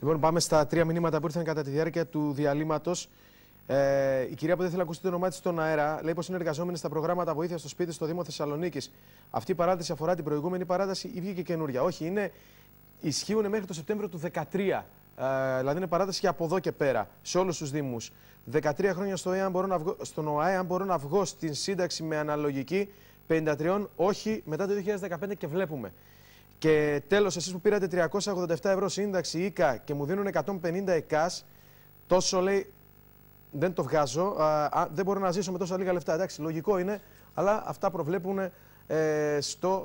Λοιπόν, πάμε στα τρία μηνύματα που ήρθαν κατά τη διάρκεια του διαλύματος. Η κυρία που δεν θέλει να ακούσει το όνομά της στον αέρα λέει πως είναι εργαζόμενη στα προγράμματα βοήθεια στο σπίτι στο Δήμο Θεσσαλονίκης. Αυτή η παράταση αφορά την προηγούμενη παράταση ή βγήκε καινούρια? Όχι, ισχύουν μέχρι το Σεπτέμβριο του 2013. Δηλαδή είναι παράταση και από εδώ και πέρα σε όλους τους Δήμους. 13 χρόνια στον ΟΑΕ, αν μπορώ να βγω στην σύνταξη με αναλογική 53, όχι μετά το 2015 και βλέπουμε. Και τέλος, εσείς που πήρατε 387 ευρώ σύνταξη ΙΚΑ και μου δίνουν 150 ΕΚΑΣ, τόσο λέει δεν το βγάζω, δεν μπορώ να ζήσω με τόσα λίγα λεφτά. Εντάξει, λογικό είναι, αλλά αυτά προβλέπουν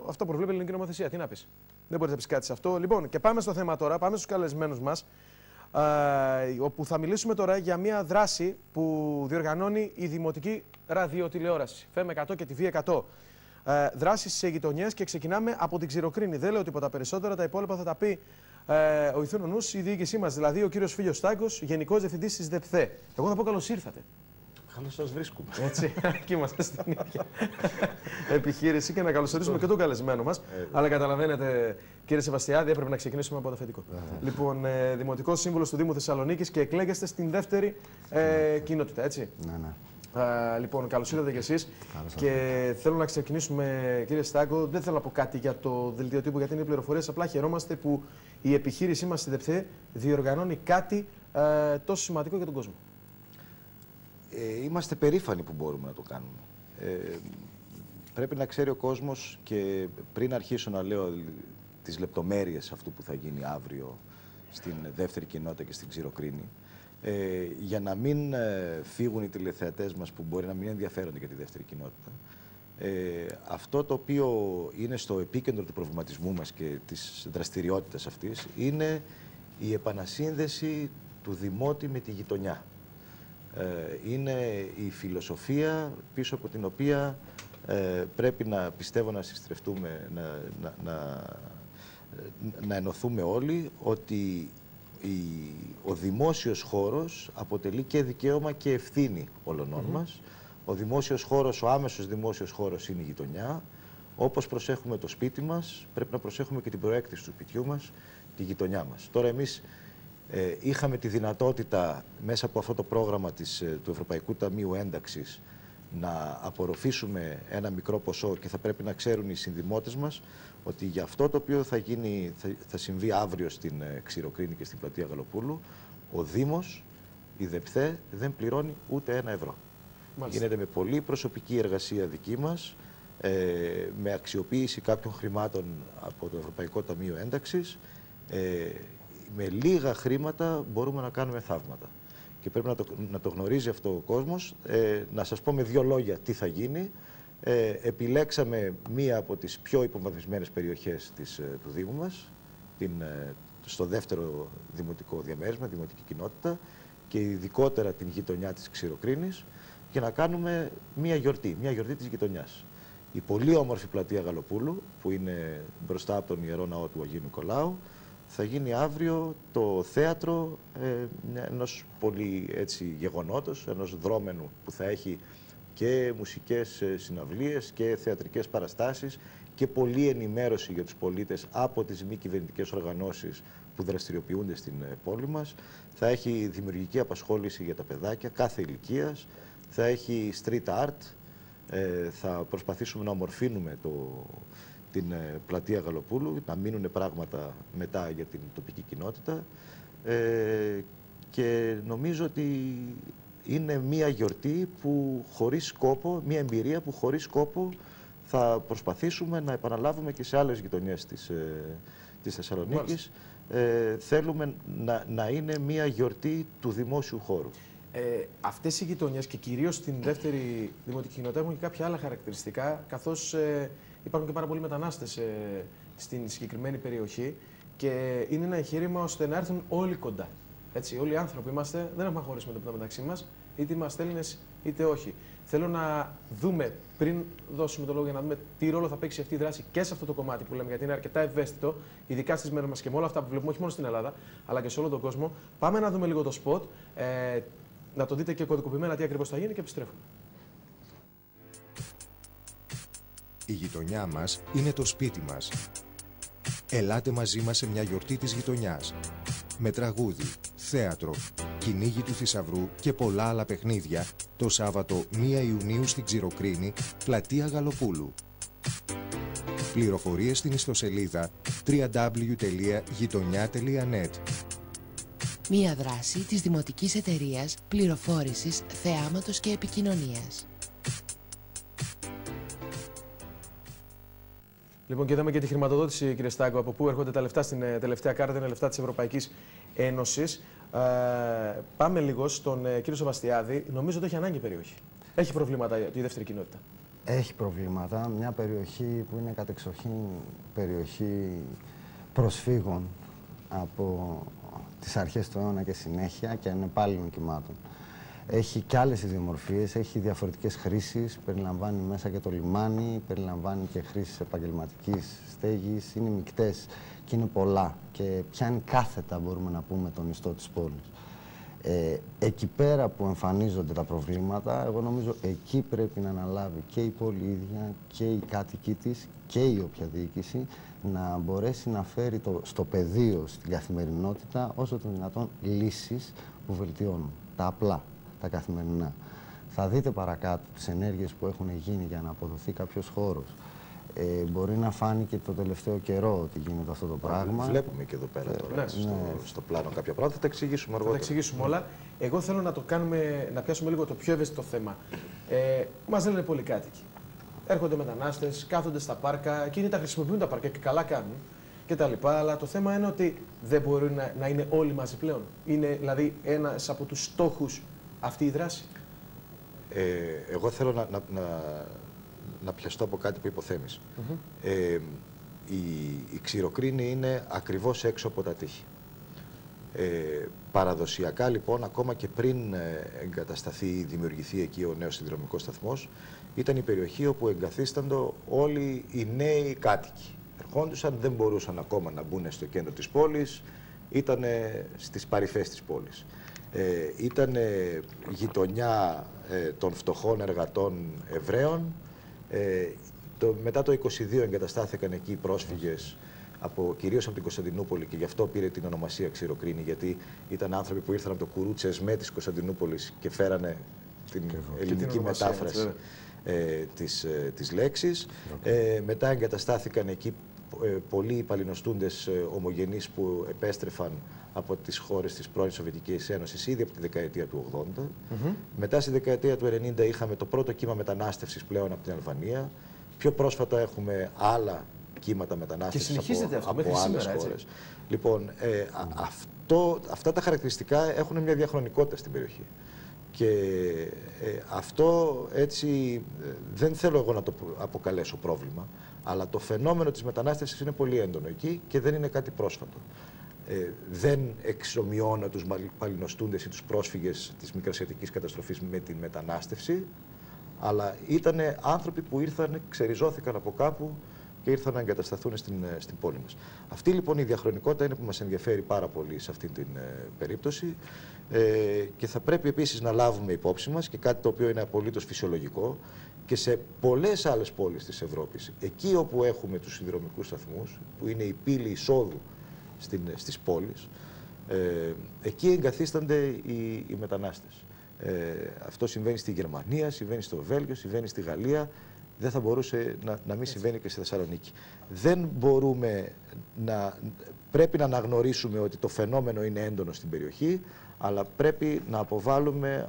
αυτό προβλέπει η ελληνική νομοθεσία. Τι να πεις? Δεν μπορείς να πεις κάτι σε αυτό. Λοιπόν, και πάμε στο θέμα τώρα, πάμε στους καλεσμένους μας, όπου θα μιλήσουμε τώρα για μια δράση που διοργανώνει η Δημοτική Ραδιοτηλεόραση, FM100 και TV100. Δράσεις σε γειτονιές και ξεκινάμε από την Ξηροκρίνη. Δεν λέω τίποτα περισσότερα, τα υπόλοιπα θα τα πει ο ηθούν νους, η διοίκησή μας, δηλαδή ο κύριος Φίλιος Στάγκος, Γενικός Διευθυντής της ΔΕΠΘΕ. Εγώ θα πω καλώς ήρθατε. Καλώς σας βρίσκουμε. Έτσι, εκεί είμαστε στην ίδια επιχείρηση και να καλωσορίσουμε και τον καλεσμένο μας. Αλλά καταλαβαίνετε, κύριε Σεβαστιάδη, έπρεπε να ξεκινήσουμε από το αφεντικό. Λοιπόν, Δημοτικός Σύμβουλος του Δήμου Θεσσαλονίκης και εκλέγεστε στην δεύτερη κοινότητα, έτσι. Ναι. Λοιπόν, καλώς ήρθατε κι εσείς. Και θέλω να ξεκινήσουμε, κύριε Στάγκο. Δεν θέλω να πω κάτι για το δελτίο τύπου, γιατί είναι πληροφορίες. Απλά χαιρόμαστε που η επιχείρησή μας στη ΔΕΠΘΕ διοργανώνει κάτι τόσο σημαντικό για τον κόσμο. Είμαστε περήφανοι που μπορούμε να το κάνουμε. Πρέπει να ξέρει ο κόσμος, και πριν αρχίσω να λέω τις λεπτομέρειες αυτού που θα γίνει αύριο στην δεύτερη κοινότητα και στην Ξηροκρίνη, για να μην φύγουν οι τηλεθεατές μας που μπορεί να μην ενδιαφέρονται για τη δεύτερη κοινότητα, αυτό το οποίο είναι στο επίκεντρο του προβληματισμού μας και της δραστηριότητας αυτής είναι η επανασύνδεση του Δημότη με τη γειτονιά. Είναι η φιλοσοφία πίσω από την οποία πρέπει να πιστεύω να συστρεφτούμε, να ενωθούμε όλοι, ότι ο δημόσιος χώρος αποτελεί και δικαίωμα και ευθύνη όλων μας. Ο δημόσιος χώρος, ο άμεσος δημόσιος χώρος είναι η γειτονιά. Όπως προσέχουμε το σπίτι μας, πρέπει να προσέχουμε και την προέκτηση του σπιτιού μας, τη γειτονιά μας. Τώρα εμείς είχαμε τη δυνατότητα μέσα από αυτό το πρόγραμμα του Ευρωπαϊκού Ταμείου Ένταξης να απορροφήσουμε ένα μικρό ποσό, και θα πρέπει να ξέρουν οι συνδημότες μας ότι για αυτό το οποίο θα συμβεί αύριο στην Ξηροκρίνη και στην πλατεία Γαλοπούλου, ο Δήμος, η ΔΕΠΘΕ, δεν πληρώνει ούτε ένα ευρώ. Μάλιστα. Γίνεται με πολύ προσωπική εργασία δική μας, με αξιοποίηση κάποιων χρημάτων από το Ευρωπαϊκό Ταμείο Ένταξης. Με λίγα χρήματα μπορούμε να κάνουμε θαύματα. Και πρέπει να το γνωρίζει αυτό ο κόσμος. Να σας πω με δύο λόγια τι θα γίνει. Επιλέξαμε μία από τις πιο υποβαθμισμένες περιοχές του Δήμου μας, στο δεύτερο δημοτικό διαμέρισμα, δημοτική κοινότητα, και ειδικότερα την γειτονιά της Ξηροκρίνης, για να κάνουμε μία γιορτή της γειτονιάς. Η πολύ όμορφη πλατεία Γαλοπούλου, που είναι μπροστά από τον Ιερό Ναό του Αγίου Νικολάου, θα γίνει αύριο το θέατρο ενός πολύ γεγονότος, ενός δρόμενου που θα έχει και μουσικές συναυλίες και θεατρικές παραστάσεις και πολλή ενημέρωση για τους πολίτες από τις μη κυβερνητικές οργανώσεις που δραστηριοποιούνται στην πόλη μας. Θα έχει δημιουργική απασχόληση για τα παιδάκια κάθε ηλικίας, θα έχει street art, θα προσπαθήσουμε να ομορφύνουμε την πλατεία Γαλοπούλου, να μείνουν πράγματα μετά για την τοπική κοινότητα, και νομίζω ότι είναι μια γιορτή που χωρίς σκόπο, μια εμπειρία που χωρίς σκόπο θα προσπαθήσουμε να επαναλάβουμε και σε άλλες γειτονιές της Θεσσαλονίκης. Θέλουμε να είναι μια γιορτή του δημόσιου χώρου. Αυτές οι γειτονιές, και κυρίως στην δεύτερη δημοτική κοινότητα, έχουν και κάποια άλλα χαρακτηριστικά, καθώς υπάρχουν και πάρα πολλοί μετανάστες στην συγκεκριμένη περιοχή, και είναι ένα εγχείρημα ώστε να έρθουν όλοι κοντά. Έτσι, όλοι οι άνθρωποι είμαστε, δεν έχουμε χωρίσουμε τίποτα μεταξύ μας, είτε είμαστε Έλληνες είτε όχι. Θέλω να δούμε, πριν δώσουμε το λόγο, για να δούμε τι ρόλο θα παίξει αυτή η δράση και σε αυτό το κομμάτι που λέμε, γιατί είναι αρκετά ευαίσθητο, ειδικά στις μέρες μας και με όλα αυτά που βλέπουμε, όχι μόνο στην Ελλάδα, αλλά και σε όλο τον κόσμο. Πάμε να δούμε λίγο το σποτ, να το δείτε και κωδικοποιημένα τι ακριβώς θα γίνει, και επιστρέφουμε. Η γειτονιά μας είναι το σπίτι μας. Ελάτε μαζί μας σε μια γιορτή της γειτονιάς. με τραγούδι, θέατρο, κυνήγι του θησαυρού και πολλά άλλα παιχνίδια το Σάββατο 1 Ιουνίου στην Ξηροκρίνη, πλατεία Γαλοπούλου. Πληροφορίες στην ιστοσελίδα www.gitonia.net. Μία δράση της Δημοτικής Εταιρείας Πληροφόρησης, Θεάματος και Επικοινωνίας. Λοιπόν, και είδαμε και τη χρηματοδότηση, κύριε Στάγκο, από πού έρχονται τα λεφτά στην τελευταία κάρτα, είναι λεφτά της Ευρωπαϊκής Ένωσης. Πάμε λίγο στον κύριο Σεβαστιάδη. Νομίζω ότι έχει ανάγκη η περιοχή. Έχει προβλήματα η δεύτερη κοινότητα. Έχει προβλήματα. Μια περιοχή που είναι κατεξοχήν περιοχή προσφύγων από τις αρχές του αιώνα και συνέχεια και ανεπάλληλων κυμάτων. Έχει και άλλες ιδιομορφίες, έχει διαφορετικές χρήσεις, περιλαμβάνει μέσα και το λιμάνι, περιλαμβάνει και χρήσεις επαγγελματικής στέγης, είναι μεικτές και είναι πολλά και πιάνει κάθετα, μπορούμε να πούμε, τον ιστό της πόλης. Εκεί πέρα που εμφανίζονται τα προβλήματα, εγώ νομίζω εκεί πρέπει να αναλάβει και η πόλη ίδια και οι κάτοικοι της και η όποια διοίκηση να μπορέσει να φέρει στο πεδίο, στην καθημερινότητα, όσο το δυνατόν λύσεις που βελτιώνουν τα απλά, τα καθημερινά. Θα δείτε παρακάτω τις ενέργειες που έχουν γίνει για να αποδοθεί κάποιος χώρος. Μπορεί να φάνηκε το τελευταίο καιρό ότι γίνεται αυτό το πράγμα. Βλέπουμε και εδώ πέρα τώρα, στο πλάνο κάποια πράγματα. Θα τα εξηγήσουμε αργότερα. Θα τα εξηγήσουμε όλα. Εγώ θέλω να το κάνουμε, να πιάσουμε λίγο το πιο ευαίσθητο θέμα. Μας λένε πολλοί κάτοικοι. Έρχονται μετανάστες, κάθονται στα πάρκα, εκείνοι τα χρησιμοποιούν τα πάρκα και καλά κάνουν κτλ. Αλλά το θέμα είναι ότι δεν μπορεί να είναι όλοι μαζί πλέον. Είναι δηλαδή ένας από τους στόχους αυτή η δράση. Εγώ θέλω να πιαστώ από κάτι που υποθέμεις. Η Ξηροκρίνη είναι ακριβώς έξω από τα τείχη. Παραδοσιακά λοιπόν, ακόμα και πριν εγκατασταθεί ή δημιουργηθεί εκεί ο νέος συνδρομικός σταθμός, ήταν η περιοχή όπου εγκαθίσταντο όλοι οι νέοι κάτοικοι. Ερχόντουσαν, δεν μπορούσαν ακόμα να μπουν στο κέντρο της πόλης, ήταν στις παρυφές της πόλης. Ήταν γειτονιά των φτωχών εργατών Εβραίων. Μετά το 1922 εγκαταστάθηκαν εκεί οι πρόσφυγες κυρίως από την Κωνσταντινούπολη και γι' αυτό πήρε την ονομασία Ξηροκρίνη, γιατί ήταν άνθρωποι που ήρθαν από το κουρούτσε ΕΣΜΕ της Κωνσταντινούπολης και φέρανε την ελληνική μετάφραση της λέξης. Μετά εγκαταστάθηκαν εκεί πολλοί παλινοστούντες ομογενείς που επέστρεφαν από τις χώρες της πρώην Σοβιετικής Ένωσης ήδη από τη δεκαετία του 80. Μετά στη δεκαετία του 90 είχαμε το πρώτο κύμα μετανάστευσης πλέον από την Αλβανία. Πιο πρόσφατα έχουμε άλλα κύματα μετανάστευσης από άλλες χώρες. Λοιπόν, αυτά τα χαρακτηριστικά έχουν μια διαχρονικότητα στην περιοχή. Και αυτό έτσι δεν θέλω εγώ να το αποκαλέσω πρόβλημα, αλλά το φαινόμενο της μετανάστευσης είναι πολύ έντονο εκεί και δεν είναι κάτι πρόσφατο. Δεν εξομοιώνω τους παλινοστούντες ή τους πρόσφυγες της μικρασιατικής καταστροφής με την μετανάστευση, αλλά ήταν άνθρωποι που ήρθαν, ξεριζώθηκαν από κάπου και ήρθαν να εγκατασταθούν στην πόλη μας. Αυτή λοιπόν η διαχρονικότητα είναι που μας ενδιαφέρει πάρα πολύ σε αυτή την περίπτωση και θα πρέπει επίσης να λάβουμε υπόψη μας και κάτι το οποίο είναι απολύτως φυσιολογικό και σε πολλές άλλες πόλεις της Ευρώπης, εκεί όπου έχουμε τους συνδρομικούς σταθμούς, που είναι η πύλη εισόδου στις πόλεις, εκεί εγκαθίστανται οι μετανάστες. Αυτό συμβαίνει στη Γερμανία, συμβαίνει στο Βέλγιο, συμβαίνει στη Γαλλία. Δεν θα μπορούσε να μην συμβαίνει και στη Θεσσαλονίκη. Δεν μπορούμε πρέπει να αναγνωρίσουμε ότι το φαινόμενο είναι έντονο στην περιοχή, αλλά πρέπει να αποβάλουμε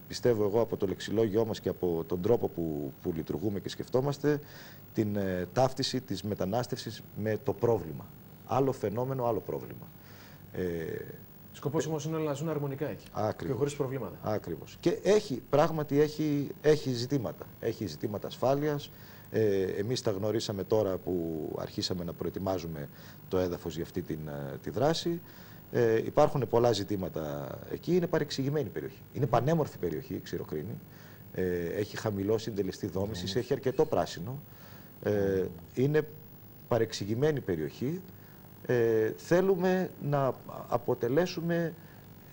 πιστεύω εγώ, από το λεξιλόγιό μας και από τον τρόπο που λειτουργούμε και σκεφτόμαστε, την ταύτιση της μετανάστευσης με το πρόβλημα. Άλλο φαινόμενο, άλλο πρόβλημα. Σκοπός όμως είναι να ζουν αρμονικά εκεί. Ακριβώς. Και χωρίς προβλήματα. Ακριβώς. Και πράγματι έχει ζητήματα. Έχει ζητήματα ασφάλειας. Εμείς τα γνωρίσαμε τώρα που αρχίσαμε να προετοιμάζουμε το έδαφος για αυτή τη δράση. Υπάρχουν πολλά ζητήματα εκεί. Είναι παρεξηγημένη περιοχή. Είναι πανέμορφη περιοχή η Ξηροκρίνη. Έχει χαμηλό συντελεστή δόμησης, έχει αρκετό πράσινο. Είναι παρεξηγημένη περιοχή. Θέλουμε να αποτελέσουμε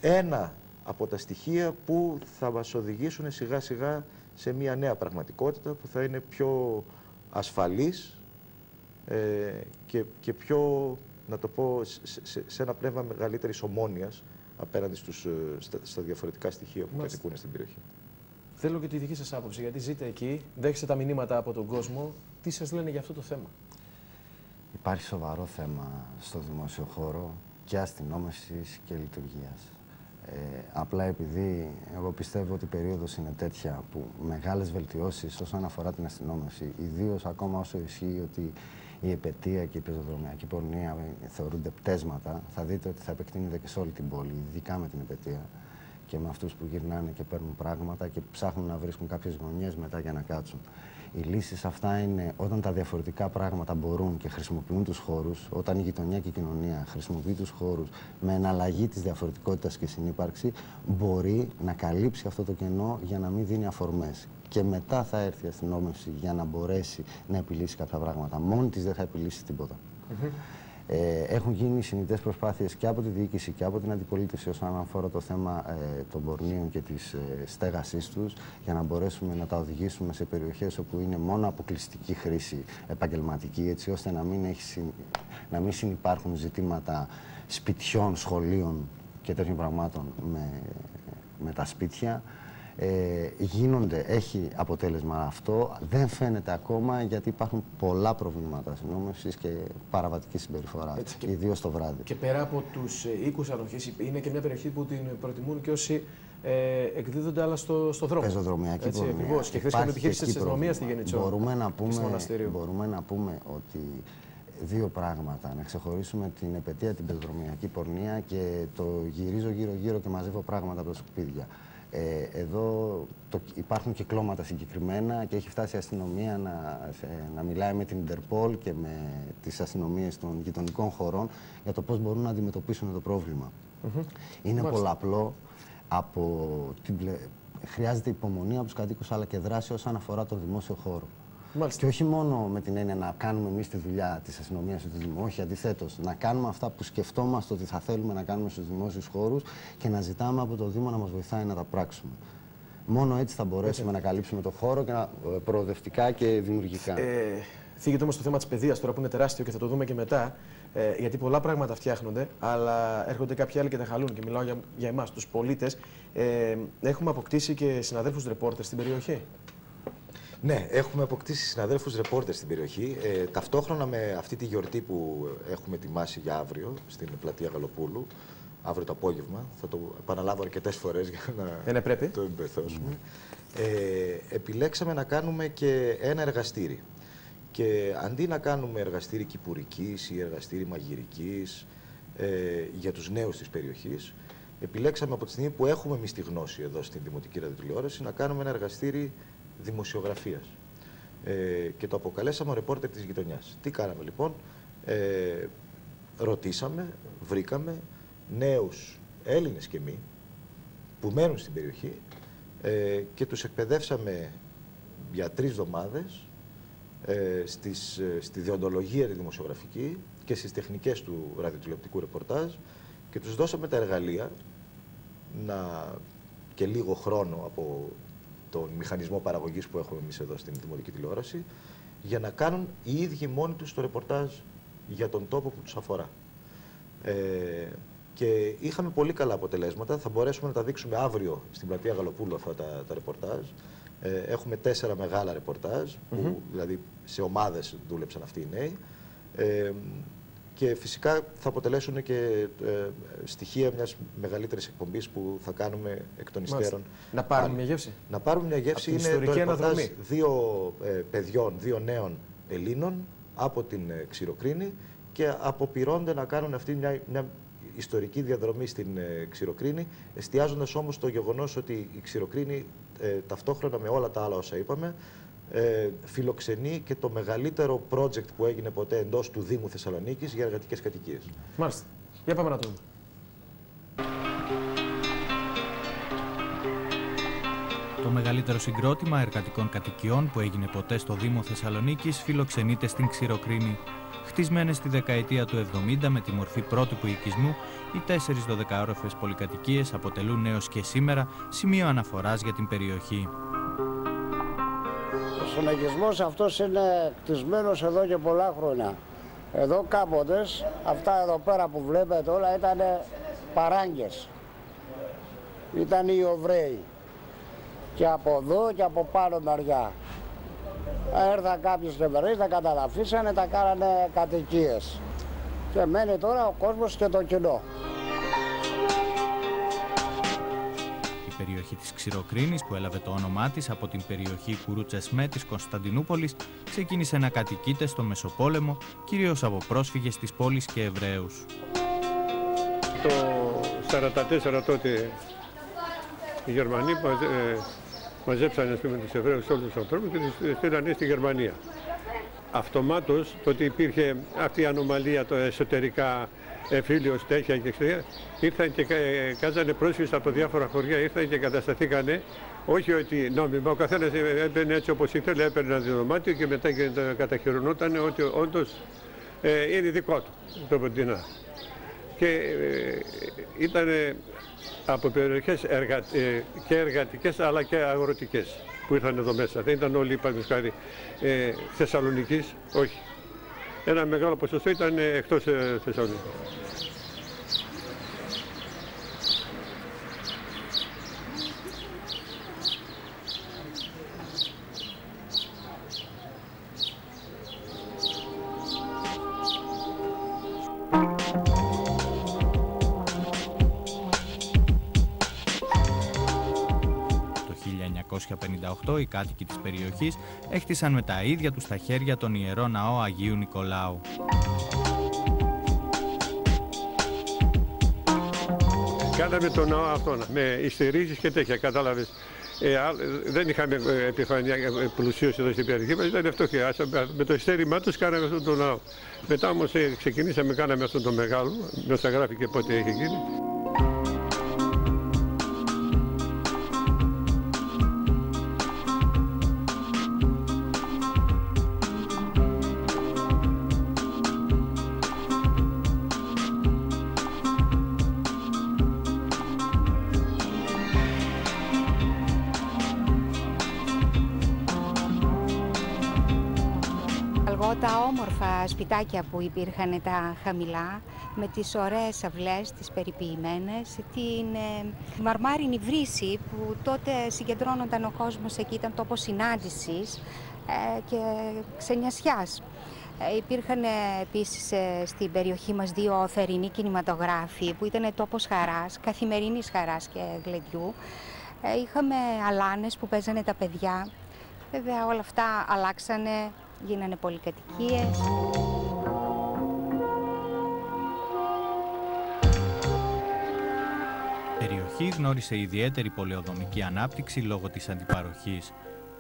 ένα από τα στοιχεία που θα μας οδηγήσουν σιγά σιγά σε μια νέα πραγματικότητα που θα είναι πιο ασφαλής και πιο να το πω, σε ένα πνεύμα μεγαλύτερης ομόνοιας απέναντι στα διαφορετικά στοιχεία που κατοικούν στην περιοχή. Θέλω και τη δική σας άποψη, γιατί ζείτε εκεί, δέχεστε τα μηνύματα από τον κόσμο. Τι σας λένε για αυτό το θέμα? Υπάρχει σοβαρό θέμα στο δημόσιο χώρο και αστυνόμευσης και λειτουργίας. Απλά επειδή εγώ πιστεύω ότι η περίοδος είναι τέτοια που μεγάλες βελτιώσεις όσον αφορά την αστυνόμευση, ιδίως ακόμα όσο ισχύει ότι η επετεία και η πεζοδρομιακή πορνεία θεωρούνται πτέσματα, θα δείτε ότι θα επεκτείνεται και σε όλη την πόλη, ειδικά με την επετεία και με αυτούς που γυρνάνε και παίρνουν πράγματα και ψάχνουν να βρίσκουν κάποιες γωνιές μετά για να κάτσουν. Οι λύσεις αυτά είναι όταν τα διαφορετικά πράγματα μπορούν και χρησιμοποιούν τους χώρους, όταν η γειτονιά και η κοινωνία χρησιμοποιεί τους χώρους με εναλλαγή της διαφορετικότητας και συνύπαρξη, μπορεί να καλύψει αυτό το κενό για να μην δίνει αφορμές. Και μετά θα έρθει η αστυνόμευση για να μπορέσει να επιλύσει κάποια πράγματα. Μόνη της δεν θα επιλύσει τίποτα. Έχουν γίνει συνειδητές προσπάθειες και από τη διοίκηση και από την αντιπολίτευση όσον αφορά το θέμα των πορνείων και της στέγασής τους, για να μπορέσουμε να τα οδηγήσουμε σε περιοχές όπου είναι μόνο αποκλειστική χρήση επαγγελματική, έτσι ώστε να μην συνυπάρχουν ζητήματα σπιτιών, σχολείων και τέτοιων πραγμάτων με τα σπίτια. Έχει αποτέλεσμα αυτό, δεν φαίνεται ακόμα γιατί υπάρχουν πολλά προβλήματα αστυνόμευσης και παραβατική συμπεριφορά, ιδίως το βράδυ. Και πέρα από τους οίκους ανοχής, είναι και μια περιοχή που την προτιμούν και όσοι εκδίδονται άλλα στο δρόμο. Πεζοδρομιακή πορνεία. Ακριβώς. Και χθες είχαμε επιχείρηση της αστυνομίας στη Γενιτσό. Μπορούμε να πούμε ότι δύο πράγματα. Να ξεχωρίσουμε την επετεία, την πεζοδρομιακή πορνεία και το γυρίζω γύρω-γύρω και μαζεύω πράγματα από τα σκουπίδια. Εδώ υπάρχουν κυκλώματα συγκεκριμένα και έχει φτάσει η αστυνομία να μιλάει με την Ιντερπολ και με τις αστυνομίες των γειτονικών χωρών για το πώς μπορούν να αντιμετωπίσουν το πρόβλημα. Είναι πολλαπλό. Χρειάζεται υπομονή από τους κατοίκους αλλά και δράση όσον αφορά τον δημόσιο χώρο. Και όχι μόνο με την έννοια να κάνουμε εμείς τη δουλειά της αστυνομίας ή του Δήμου, όχι, αντιθέτως, να κάνουμε αυτά που σκεφτόμαστε ότι θα θέλουμε να κάνουμε στους δημόσιους χώρους και να ζητάμε από το Δήμο να μας βοηθάει να τα πράξουμε. Μόνο έτσι θα μπορέσουμε να καλύψουμε το χώρο και προοδευτικά και δημιουργικά. Θίγεται όμως το θέμα της παιδείας τώρα που είναι τεράστιο και θα το δούμε και μετά. Γιατί πολλά πράγματα φτιάχνονται, αλλά έρχονται κάποιοι άλλοι και τα χαλούν. Και μιλάω για εμάς, τους πολίτες. Έχουμε αποκτήσει και συναδέλφους ρεπόρτερ στην περιοχή. Ναι, έχουμε αποκτήσει συναδέλφους ρεπόρτερ στην περιοχή. Ταυτόχρονα με αυτή τη γιορτή που έχουμε ετοιμάσει για αύριο στην πλατεία Γαλοπούλου, αύριο το απόγευμα, θα το επαναλάβω αρκετές φορές για να το εμπεθώσουμε. Επιλέξαμε να κάνουμε και ένα εργαστήρι. Και αντί να κάνουμε εργαστήρι κυπουρικής ή εργαστήρι μαγειρικής για τους νέους της περιοχής, επιλέξαμε από τη στιγμή που έχουμε εμείς τη γνώση εδώ στην Δημοτική Ραδιοτηλεόραση να κάνουμε ένα εργαστήρι δημοσιογραφίας. Και το αποκαλέσαμε ο ρεπόρτερ της γειτονιάς. Τι κάναμε λοιπόν? Ρωτήσαμε, βρήκαμε νέους Έλληνες και μη που μένουν στην περιοχή και τους εκπαιδεύσαμε για 3 εβδομάδες στη δεοντολογία τη δημοσιογραφική και στις τεχνικές του ραδιοτηλεοπτικού ρεπορτάζ και τους δώσαμε τα εργαλεία και λίγο χρόνο από τον μηχανισμό παραγωγής που έχουμε εμείς εδώ στην Δημοτική Τηλεόραση για να κάνουν οι ίδιοι μόνοι τους το ρεπορτάζ για τον τόπο που τους αφορά. Και είχαμε πολύ καλά αποτελέσματα. Θα μπορέσουμε να τα δείξουμε αύριο στην πλατεία Γαλοπούλου αυτά τα ρεπορτάζ. Έχουμε 4 μεγάλα ρεπορτάζ, που δηλαδή σε ομάδες δούλεψαν αυτοί οι νέοι. Και φυσικά θα αποτελέσουν και στοιχεία μιας μεγαλύτερης εκπομπής που θα κάνουμε εκ των υστέρων. Να πάρουμε μια γεύση. Να πάρουμε μια γεύση. Είναι το ρεπορτάζ 2 παιδιών, 2 νέων Ελλήνων από την Ξηροκρίνη και αποπειρώνται να κάνουν αυτή μια ιστορική διαδρομή στην Ξηροκρίνη, εστιάζοντας όμως στο γεγονός ότι η Ξηροκρίνη ταυτόχρονα με όλα τα άλλα όσα είπαμε φιλοξενεί και το μεγαλύτερο project που έγινε ποτέ εντός του Δήμου Θεσσαλονίκης για εργατικές κατοικίες. Μάλιστα. Για πάμε να το δούμε. Το μεγαλύτερο συγκρότημα εργατικών κατοικιών που έγινε ποτέ στο Δήμο Θεσσαλονίκης φιλοξενείται στην Ξηροκρίνη. Χτισμένες στη δεκαετία του 70 με τη μορφή πρότυπου οικισμού, οι 4 12όροφες πολυκατοικίες αποτελούν έως και σήμερα σημείο αναφοράς για την περιοχή. Ο συλλογισμός αυτός είναι κτισμένος εδώ και πολλά χρόνια. Εδώ κάποτε, αυτά εδώ πέρα που βλέπετε όλα ήταν παράγκες. Ήταν οι Οβραίοι. Και από εδώ και από πάνω μεριά. Έρθαν κάποιες κυβερνήσεις, τα καταδαφίσανε, τα κάνανε κατοικίες. Και μένει τώρα ο κόσμος και το κοινό. Η περιοχή της Ξηροκρίνης, που έλαβε το όνομά της από την περιοχή Κουρούτσεσμέ της Κωνσταντινούπολης, ξεκίνησε να κατοικείται στο Μεσοπόλεμο, κυρίως από πρόσφυγες της πόλης και Εβραίους. Το 1944 τότε οι Γερμανοί μαζέψανε τους Εβραίους όλους τους ανθρώπους και τους στείλανε στη Γερμανία. Αυτομάτως τότε υπήρχε αυτή η ανομαλία, το εσωτερικά εμφύλιος, τέτοια και εξαιρετικά. Ήρθαν και κάζανε πρόσφυγες από διάφορα χωριά, ήρθαν και κατασταθήκανε, όχι ότι νόμιμα, ο καθένας έπαιρνε έτσι όπως ήθελε, έπαιρνε ένα δωμάτιο και μετά και καταχειρονόταν ότι όντως είναι δικό του το Ποντινά. Και ήταν από περιοχές και εργατικές αλλά και αγροτικές που ήρθαν εδώ μέσα. Δεν ήταν όλοι, παραδείγματος χάρη, Θεσσαλονικής, όχι. Ένα μεγάλο ποσοστό ήταν εκτός Θεσσαλονίκης. Το 1958 οι κάτοικοι της περιοχής έχτισαν με τα ίδια τους τα χέρια τον Ιερό Ναό Αγίου Νικολάου. Κάναμε τον ναό αυτόν με ειστερήσεις και τέτοια, κατάλαβες. Δεν είχαμε επιφανία πλουσίωση εδώ στην περιοχή μας, ήταν φτωχοί. Με το ειστέρημά τους κάναμε αυτόν τον ναό. Μετά όμως ξεκινήσαμε, κάναμε αυτόν τον μεγάλο, μέσα γράφηκε πότε είχε γίνει. Τα όμορφα σπιτάκια που υπήρχαν τα χαμηλά, με τις ωραίες αυλές, τις περιποιημένες, την μαρμάρινη βρύση που τότε συγκεντρώνονταν ο κόσμος εκεί, ήταν τόπος συνάντησης και ξενιασιάς. Υπήρχαν επίσης στην περιοχή μας 2 θερινοί κινηματογράφοι που ήταν τόπος χαράς, καθημερινής χαράς και γλεντιού. Είχαμε αλάνες που παίζανε τα παιδιά. Βέβαια όλα αυτά αλλάξανε. Γίνανε πολυκατοικίες. Η περιοχή γνώρισε ιδιαίτερη πολεοδομική ανάπτυξη λόγω της αντιπαροχής.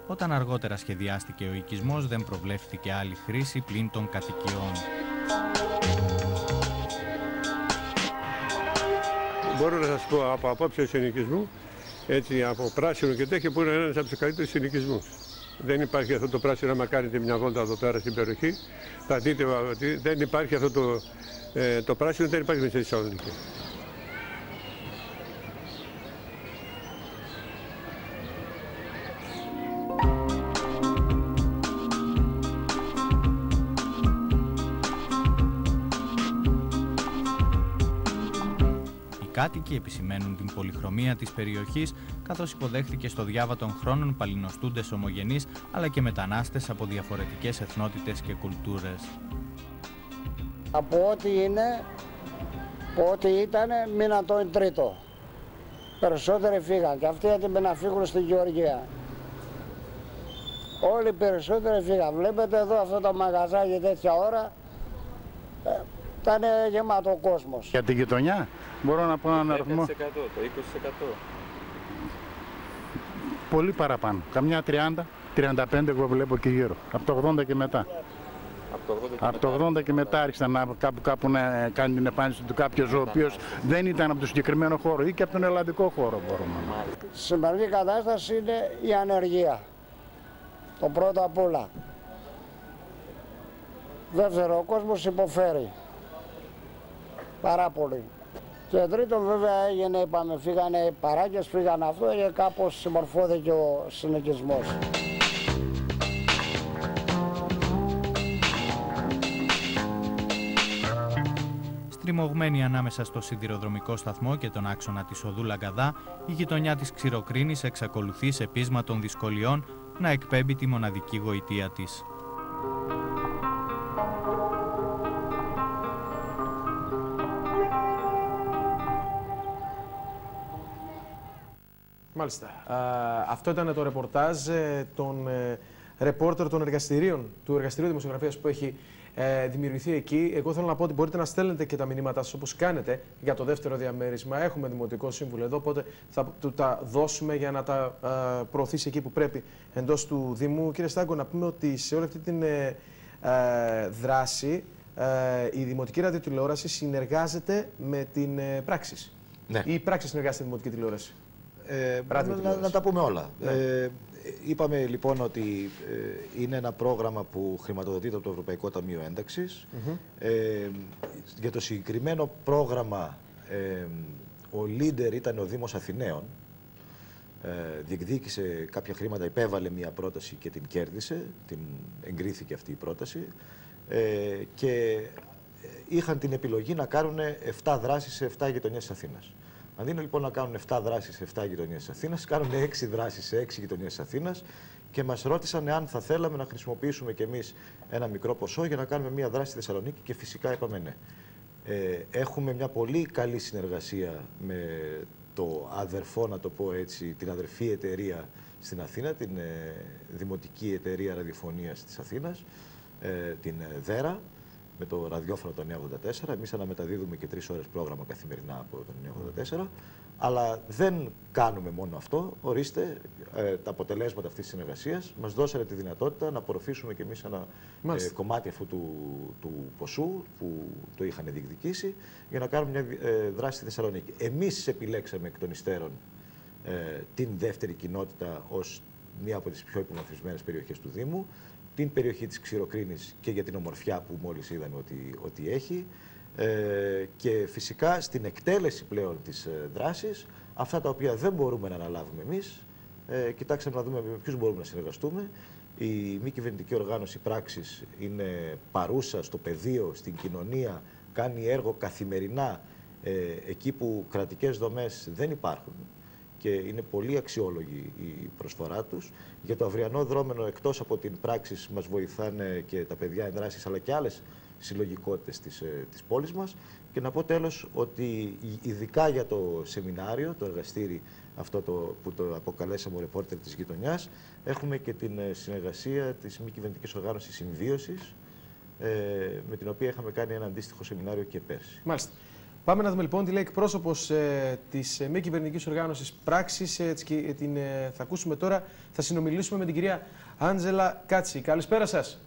Όταν αργότερα σχεδιάστηκε ο οικισμός, δεν προβλέφθηκε άλλη χρήση πλην των κατοικιών. Μπορώ να σας πω από απόψε συνοικισμού, έτσι από πράσινο και τέτοια, που είναι ένας από τους καλύτερους συνοικισμούς. Δεν υπάρχει αυτό το πράσινο, άμα κάνετε μια βόλτα εδώ πέρα στην περιοχή, θα δείτε ότι δεν υπάρχει αυτό το πράσινο, δεν υπάρχει στη Θεσσαλονίκη. Οι κάτοικοι επισημαίνουν την πολυχρωμία της περιοχής, καθώς υποδέχθηκε στο διάβα των χρόνων παλινοστούντες ομογενείς, αλλά και μετανάστες από διαφορετικές εθνότητες και κουλτούρες. Από ό,τι είναι, από ό,τι ήταν, μείναν το τρίτο. Περισσότεροι φύγαν και αυτοί έτοιμοι να φύγουν στη Γεωργία. Όλοι οι περισσότεροι φύγαν. Βλέπετε εδώ αυτό το μαγαζάκι τέτοια ώρα, ήταν γεμάτο ο κόσμος. Για την γειτονιά μπορώ να πω έναν αριθμό. Το 20%. Πολύ παραπάνω. Καμιά 30-35 εγώ βλέπω και γύρω. Από το 80 και μετά. Από το 80 και μετά άρχισαν κάπου να κάνει την εμφάνιση του κάποιος ο οποίος δεν ήταν από το συγκεκριμένο χώρο ή και από τον ελλαδικό χώρο, μπορούμε να πούμε. Η σημερινή κατάσταση είναι η ανεργία. Το πρώτο απ' όλα. Δεύτερο, ο κόσμος υποφέρει πάρα πολύ. Και τρίτον, βέβαια, έγινε, είπαμε, φύγανε οι παράγκες, φύγανε αυτό και κάπως συμμορφώθηκε ο συνοικισμός. Στριμωγμένη ανάμεσα στο σιδηροδρομικό σταθμό και τον άξονα της οδού Λαγκαδά, η γειτονιά της Ξηροκρίνης εξακολουθεί σε πείσμα των δυσκολιών να εκπέμπει τη μοναδική γοητεία της. Μάλιστα. Αυτό ήταν το ρεπορτάζ των ρεπόρτερ των εργαστηρίων, του Εργαστηρίου Δημοσιογραφίας που έχει δημιουργηθεί εκεί. Εγώ θέλω να πω ότι μπορείτε να στέλνετε και τα μηνύματά σας όπως κάνετε για το δεύτερο διαμέρισμα. Έχουμε Δημοτικό Σύμβουλο εδώ, οπότε θα του τα δώσουμε για να τα προωθήσει εκεί που πρέπει εντός του Δήμου. Κύριε Στάγκο, να πούμε ότι σε όλη αυτή την δράση η Δημοτική Ραδιοτηλεόραση συνεργάζεται με την Πράξης. Ναι. Ή η Πράξη συνεργάζεται με την Δημοτική Τηλεόραση. Να τα πούμε όλα. Ναι. Είπαμε λοιπόν ότι είναι ένα πρόγραμμα που χρηματοδοτείται από το Ευρωπαϊκό Ταμείο Ένταξης. Για το συγκεκριμένο πρόγραμμα ο leader ήταν ο Δήμος Αθηναίων. Διεκδίκησε κάποια χρήματα, υπέβαλε μια πρόταση και την κέρδισε, εγκρίθηκε αυτή η πρόταση και είχαν την επιλογή να κάνουν 7 δράσεις σε 7 γειτονιές της Αθήνας. Αντί λοιπόν να κάνουν 7 δράσεις σε 7 γειτονιές της Αθήνας, κάνουν 6 δράσεις σε 6 γειτονιές της Αθήνας και μας ρώτησαν αν θα θέλαμε να χρησιμοποιήσουμε κι εμείς ένα μικρό ποσό για να κάνουμε μια δράση στη Θεσσαλονίκη και φυσικά είπαμε ναι. Έχουμε μια πολύ καλή συνεργασία με το αδερφό, να το πω έτσι, την αδερφή εταιρεία στην Αθήνα, την Δημοτική Εταιρεία Ραδιοφωνίας της Αθήνας, την ΔΕΡΑ, με το ραδιόφωνο το 984. Εμείς αναμεταδίδουμε και 3 ώρες πρόγραμμα καθημερινά από το 984. Αλλά δεν κάνουμε μόνο αυτό. Ορίστε, τα αποτελέσματα αυτής της συνεργασίας μας δώσανε τη δυνατότητα να απορροφήσουμε και εμείς ένα κομμάτι αυτού του ποσού που το είχαν διεκδικήσει για να κάνουμε μια δράση στη Θεσσαλονίκη. Εμείς επιλέξαμε εκ των υστέρων την δεύτερη κοινότητα ως μία από τις πιο υπομορφισμένες περιοχές του Δήμου, την περιοχή της Ξηροκρίνης και για την ομορφιά που μόλις είδαμε ότι έχει και φυσικά στην εκτέλεση πλέον της δράσης, αυτά τα οποία δεν μπορούμε να αναλάβουμε εμείς, κοιτάξαμε να δούμε με ποιους μπορούμε να συνεργαστούμε. Η μη κυβερνητική οργάνωση Πράξης είναι παρούσα στο πεδίο, στην κοινωνία, κάνει έργο καθημερινά εκεί που κρατικές δομές δεν υπάρχουν. Και είναι πολύ αξιόλογη η προσφορά τους. Για το αυριανό δρόμενο, εκτός από την Πράξη, μας βοηθάνε και τα παιδιά ενδράσεις, αλλά και άλλες συλλογικότητες της πόλης μας. Και να πω τέλος ότι ειδικά για το σεμινάριο, το εργαστήρι αυτό που το αποκαλέσαμε ο ρεπόρτερ της γειτονιάς, έχουμε και την συνεργασία της μη κυβερνητικής οργάνωσης Συμβίωσης, με την οποία είχαμε κάνει ένα αντίστοιχο σεμινάριο και πέρσι. Μάλιστα. Πάμε να δούμε λοιπόν τι λέει εκπρόσωπος της μη κυβερνητικής οργάνωσης Πράξης. Θα ακούσουμε τώρα, θα συνομιλήσουμε με την κυρία Άντζελα Κάτση. Καλησπέρα σας.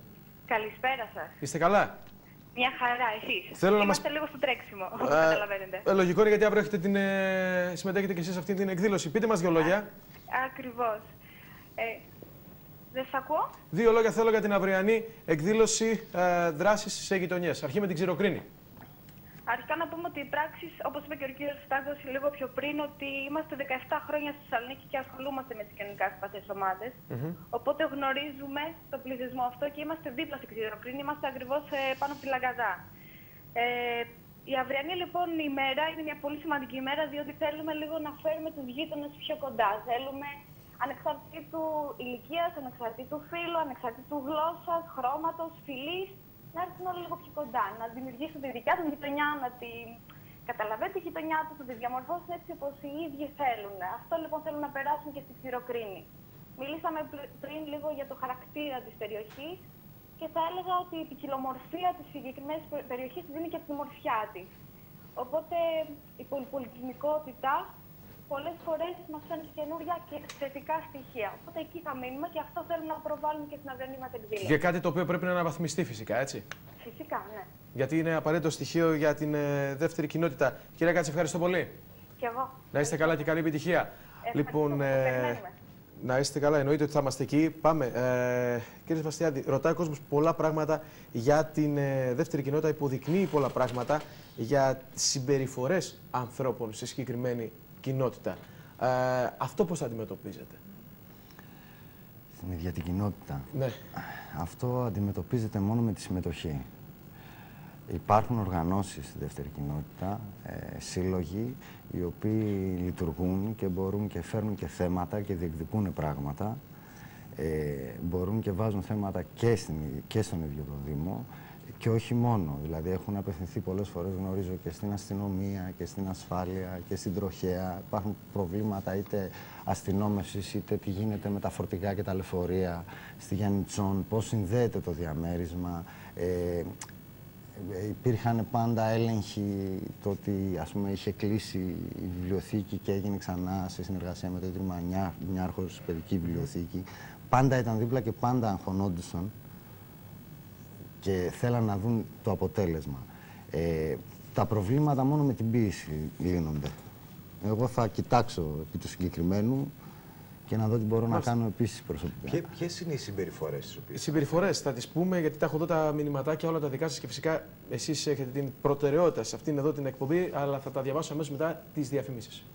Καλησπέρα σας. Είστε καλά? Μια χαρά, εσείς. Είμαστε λίγο στο τρέξιμο, όπως καταλαβαίνετε. Λογικό είναι, γιατί αύριο συμμετέχετε και εσείς σε αυτή την εκδήλωση. Πείτε μας 2 λόγια. Ακριβώς. Δεν σας ακούω. 2 λόγια θέλω για την αυριανή εκδήλωση δράσης σε γειτονιές. Αρχή με την Ξηροκρίνη. Αρχικά να πούμε ότι οι Πράξεις, όπως είπε και ο κύριος Στάγκος λίγο πιο πριν, ότι είμαστε 17 χρόνια στη Θεσσαλονίκη και ασχολούμαστε με τις κοινωνικά ευπαθείς ομάδες. Οπότε γνωρίζουμε τον πληθυσμό αυτό και είμαστε δίπλα στην Ξηροκρίνη, είμαστε ακριβώς πάνω στη Λαγκαδά. Η αυριανή λοιπόν ημέρα είναι μια πολύ σημαντική ημέρα, διότι θέλουμε λίγο να φέρουμε τους γείτονες πιο κοντά. Θέλουμε ανεξαρτήτου ηλικίας, ανεξαρτήτου φύλου, ανεξαρτήτου γλώσσας, χρώματος, φυλής, να έρθουν όλοι λίγο πιο κοντά, να δημιουργήσουν τη δικιά τους γειτονιά, να τη καταλαβαίνουν τη γειτονιά τους, να τη διαμορφώσουν έτσι όπως οι ίδιοι θέλουν. Αυτό λοιπόν θέλουν να περάσουν και στη Ξηροκρίνη. Μιλήσαμε πριν λίγο για το χαρακτήρα της περιοχής και θα έλεγα ότι η ποικιλομορφία της συγκεκριμένης περιοχής δίνει και την ομορφιά της. Οπότε η πολυπολιτισμικότητα πολλές φορές μας φέρνει καινούργια και θετικά στοιχεία. Οπότε εκεί θα μείνουμε και αυτό θέλουμε να προβάλλουμε και στην αυριανή μας εκδήλωση. Για κάτι το οποίο πρέπει να αναβαθμιστεί φυσικά, έτσι. Φυσικά, ναι. Γιατί είναι απαραίτητο στοιχείο για την δεύτερη κοινότητα. Κυρία Κάτση, ευχαριστώ πολύ. Και εγώ. Να είστε καλά και καλή επιτυχία. Λοιπόν, να είστε καλά, εννοείται ότι θα είμαστε εκεί. Πάμε. Κύριε Βαστιάδη, ρωτάει ο κόσμος πολλά πράγματα για την δεύτερη κοινότητα, υποδεικνύει πολλά πράγματα για συμπεριφορές ανθρώπων σε συγκεκριμένη κοινότητα. Αυτό πώς θα αντιμετωπίζετε? Στην ίδια την κοινότητα. Ναι. Αυτό αντιμετωπίζεται μόνο με τη συμμετοχή. Υπάρχουν οργανώσεις στη δεύτερη κοινότητα, σύλλογοι, οι οποίοι λειτουργούν και μπορούν και φέρνουν και θέματα και διεκδικούν πράγματα. Μπορούν και βάζουν θέματα και στον ίδιο το Δήμο και όχι μόνο. Δηλαδή έχουν απευθυνθεί πολλές φορές, γνωρίζω, και στην αστυνομία και στην ασφάλεια και στην τροχέα. Υπάρχουν προβλήματα είτε αστυνόμευσης είτε τι γίνεται με τα φορτηγά και τα λεωφορεία στη Γιάννητσον, πώς συνδέεται το διαμέρισμα. Υπήρχαν πάντα έλεγχοι το ότι, ας πούμε, είχε κλείσει η βιβλιοθήκη και έγινε ξανά σε συνεργασία με το Ίδρυμα Νιάρχος Παιδική Βιβλιοθήκη. Πάντα ήταν δίπλα και πάντα αγχωνόντουσαν και θέλαν να δουν το αποτέλεσμα. Τα προβλήματα μόνο με την ποίηση λύνονται. Εγώ θα κοιτάξω επί του συγκεκριμένου και να δω τι μπορώ να κάνω επίσης προσωπικά. Ποιες είναι οι συμπεριφορές? Οι συμπεριφορές θα τις πούμε, γιατί τα έχω εδώ τα μηνυματάκια όλα τα δικά σας και φυσικά εσείς έχετε την προτεραιότητα σε αυτήν εδώ την εκπομπή, αλλά θα τα διαβάσω αμέσως μετά τις διαφημίσεις.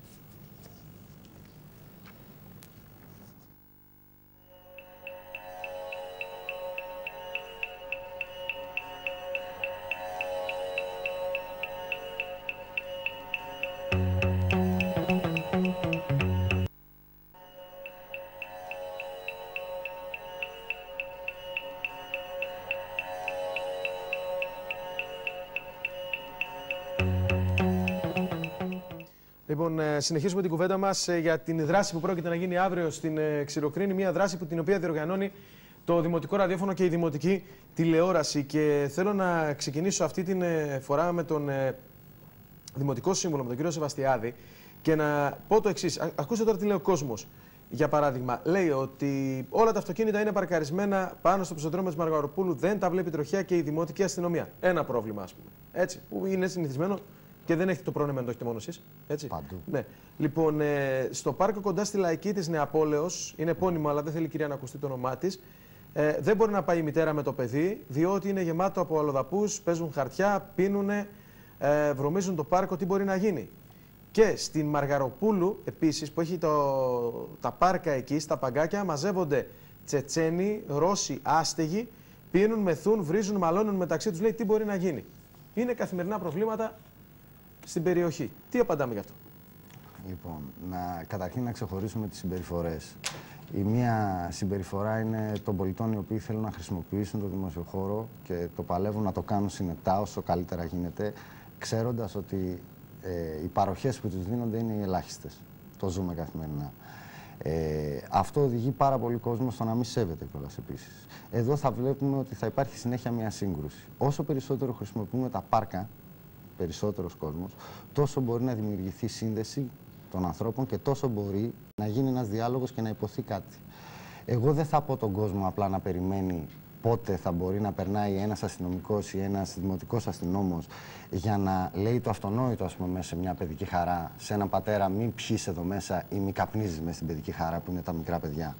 Λοιπόν, συνεχίζουμε την κουβέντα μας για την δράση που πρόκειται να γίνει αύριο στην Ξηροκρίνη. Μια δράση την οποία διοργανώνει το Δημοτικό Ραδιόφωνο και η Δημοτική Τηλεόραση. Και θέλω να ξεκινήσω αυτή την φορά με τον Δημοτικό Σύμβουλο, με τον κύριο Σεβαστιάδη, και να πω το εξής. Ακούστε τώρα τι λέει ο κόσμος. Για παράδειγμα, λέει ότι όλα τα αυτοκίνητα είναι παρκαρισμένα πάνω στο πεζοδρόμιο της Μαργαροπούλου, δεν τα βλέπει τροχιά και η Δημοτική Αστυνομία. Ένα πρόβλημα, ας πούμε. Έτσι, που είναι συνηθισμένο. Και δεν έχετε το πρόβλημα να το έχετε μόνο εσείς. Έτσι. Παντού. Ναι. Λοιπόν, στο πάρκο κοντά στη Λαϊκή της Νεαπόλεως, είναι επώνυμο, αλλά δεν θέλει η κυρία να ακουστεί το όνομά της. Δεν μπορεί να πάει η μητέρα με το παιδί, διότι είναι γεμάτο από αλλοδαπούς, παίζουν χαρτιά, πίνουνε, βρωμίζουν το πάρκο. Τι μπορεί να γίνει? Και στην Μαργαροπούλου, επίσης, που έχει τα πάρκα εκεί, στα παγκάκια, μαζεύονται Τσετσένοι, Ρώσοι, άστεγοι, πίνουν, μεθούν, βρίζουν, μαλώνουν μεταξύ τους. Λέει τι μπορεί να γίνει. Είναι καθημερινά προβλήματα στην περιοχή. Τι απαντάμε γι' αυτό? Λοιπόν, καταρχήν να ξεχωρίσουμε τις συμπεριφορές. Η μία συμπεριφορά είναι των πολιτών οι οποίοι θέλουν να χρησιμοποιήσουν το δημόσιο χώρο και το παλεύουν να το κάνουν συνετά όσο καλύτερα γίνεται, ξέροντας ότι οι παροχές που τους δίνονται είναι οι ελάχιστες. Το ζούμε καθημερινά. Αυτό οδηγεί πάρα πολύ κόσμο στο να μην σέβεται κιόλας επίσης. Εδώ θα βλέπουμε ότι θα υπάρχει συνέχεια μια σύγκρουση. Όσο περισσότερο χρησιμοποιούμε τα πάρκα, περισσότερος κόσμος, τόσο μπορεί να δημιουργηθεί σύνδεση των ανθρώπων και τόσο μπορεί να γίνει ένας διάλογος και να υποθεί κάτι. Εγώ δεν θα πω τον κόσμο απλά να περιμένει πότε θα μπορεί να περνάει ένας αστυνομικός ή ένας δημοτικός αστυνόμος για να λέει το αυτονόητο, ας πούμε, μέσα σε μια παιδική χαρά, σε έναν πατέρα μην πιείς εδώ μέσα ή μην καπνίζεις μέσα στην παιδική χαρά που είναι τα μικρά παιδιά.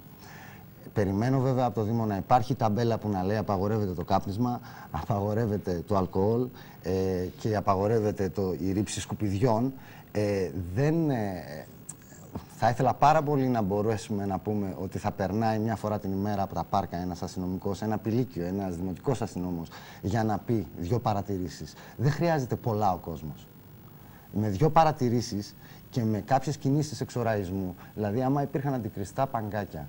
Περιμένω βέβαια από το Δήμο να υπάρχει ταμπέλα που να λέει απαγορεύεται το κάπνισμα, απαγορεύεται το αλκοόλ και απαγορεύεται η ρήψη σκουπιδιών. Θα ήθελα πάρα πολύ να μπορέσουμε να πούμε ότι θα περνάει μια φορά την ημέρα από τα πάρκα ένας αστυνομικός, ένα πηλίκιο, ένας δημοτικός αστυνόμος για να πει δύο παρατηρήσεις. Δεν χρειάζεται πολλά ο κόσμος. Με δύο παρατηρήσεις και με κάποιες κινήσεις εξοραϊσμού, δηλαδή άμα υπήρχαν αντικριστά παγκάκια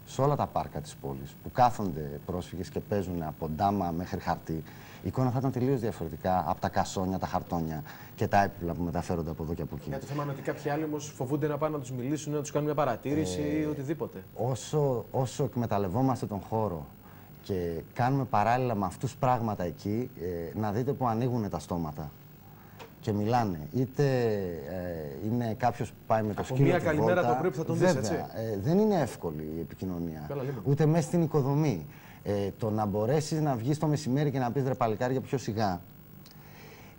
σε όλα τα πάρκα της πόλης που κάθονται πρόσφυγες και παίζουν από ντάμα μέχρι χαρτί, η εικόνα θα ήταν τελείως διαφορετικά από τα κασόνια, τα χαρτόνια και τα έπιπλα που μεταφέρονται από εδώ και από εκεί. Για το θέμα είναι ότι κάποιοι άλλοι όμως φοβούνται να πάνε να τους μιλήσουν, να τους κάνουν μια παρατήρηση ή οτιδήποτε. Όσο εκμεταλλευόμαστε τον χώρο και κάνουμε παράλληλα με αυτούς πράγματα εκεί, να δείτε που ανοίγουν τα στόματα και μιλάνε. Είτε είναι κάποιος που πάει με το σκύλο μια καλημέρα το πρωί που θα τον δεις, έτσι. Δεν είναι εύκολη η επικοινωνία. Ούτε μέσα στην οικοδομή. Το να μπορέσεις να βγεις το μεσημέρι και να πεις ρε παλικάρια πιο σιγά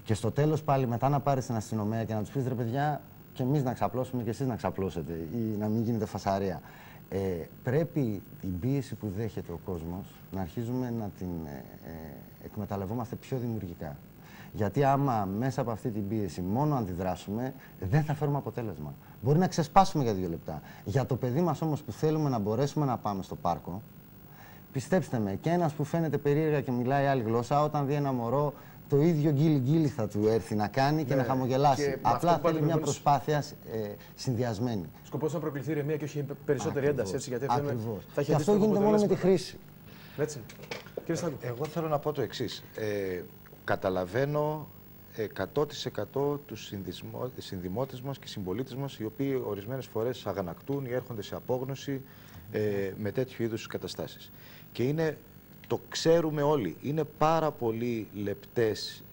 και στο τέλος πάλι μετά να πάρεις την αστυνομία και να τους πεις ρε παιδιά και εμείς να ξαπλώσουμε και εσείς να ξαπλώσετε ή να μην γίνεται φασαρία. Πρέπει την πίεση που δέχεται ο κόσμος να αρχίζουμε να την εκμεταλλευόμαστε πιο δημιουργικά. Γιατί άμα μέσα από αυτή την πίεση μόνο αντιδράσουμε, δεν θα φέρουμε αποτέλεσμα. Μπορεί να ξεσπάσουμε για 2 λεπτά. Για το παιδί μας όμως που θέλουμε να μπορέσουμε να πάμε στο πάρκο, πιστέψτε με, και ένας που φαίνεται περίεργα και μιλάει άλλη γλώσσα, όταν δει ένα μωρό το ίδιο γκίλι θα του έρθει να κάνει και να χαμογελάσει. Και απλά θέλει μια προσπάθεια συνδυασμένη. Σκοπός να προκληθεί ηρεμία και όχι περισσότερη ένταση. Έτσι, γιατί θα και αυτό γίνεται μόνο με τη χρήση. Έτσι. Κύριε Στάκο. Εγώ θέλω να πω το εξής. Καταλαβαίνω 100% τους συνδημότες μας και συμπολίτες μας, οι οποίοι ορισμένες φορές αγανακτούν ή έρχονται σε απόγνωση με τέτοιου είδους καταστάσεις. Και το ξέρουμε όλοι, είναι πάρα πολύ λεπτές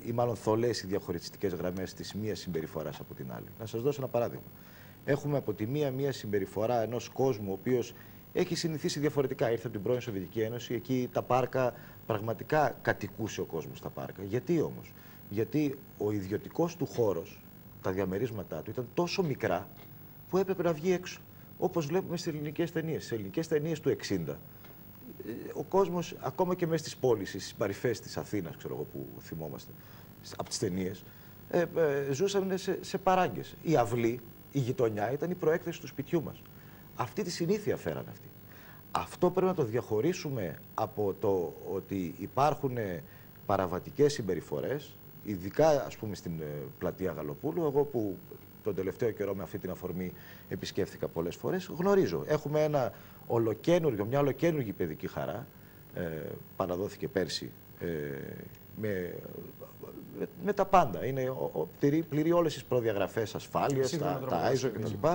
ή μάλλον θολές οι διαχωριστικές γραμμές της μίας συμπεριφοράς από την άλλη. Να σας δώσω ένα παράδειγμα. Έχουμε από τη μία συμπεριφορά ενός κόσμου ο οποίος έχει συνηθίσει διαφορετικά. Ήρθε από την πρώην Σοβιετική Ένωση, εκεί τα πάρκα πραγματικά κατοικούσε ο κόσμος στα πάρκα. Γιατί όμως? Γιατί ο ιδιωτικός του χώρος, τα διαμερίσματά του ήταν τόσο μικρά που έπρεπε να βγει έξω. Όπως βλέπουμε στις ελληνικές ταινίες. Στις ελληνικές ταινίες του 60, ο κόσμος, ακόμα και μέσα στις πόλεις, στις παρυφές της Αθήνας, ξέρω εγώ, που θυμόμαστε, από τις ταινίες, ζούσαν σε παράγκες. Η αυλή, η γειτονιά ήταν η προέκθεση του σπιτιού μας. Αυτή τη συνήθεια φέραν αυτοί. Αυτό πρέπει να το διαχωρίσουμε από το ότι υπάρχουν παραβατικές συμπεριφορές, ειδικά ας πούμε στην πλατεία Γαλοπούλου. Εγώ που τον τελευταίο καιρό με αυτή την αφορμή επισκέφθηκα πολλές φορές, γνωρίζω. Έχουμε μια ολοκαίνουργη παιδική χαρά, παραδόθηκε πέρσι, με τα πάντα. Πληρεί όλες τις προδιαγραφές ασφάλειας, τα ISO κτλ.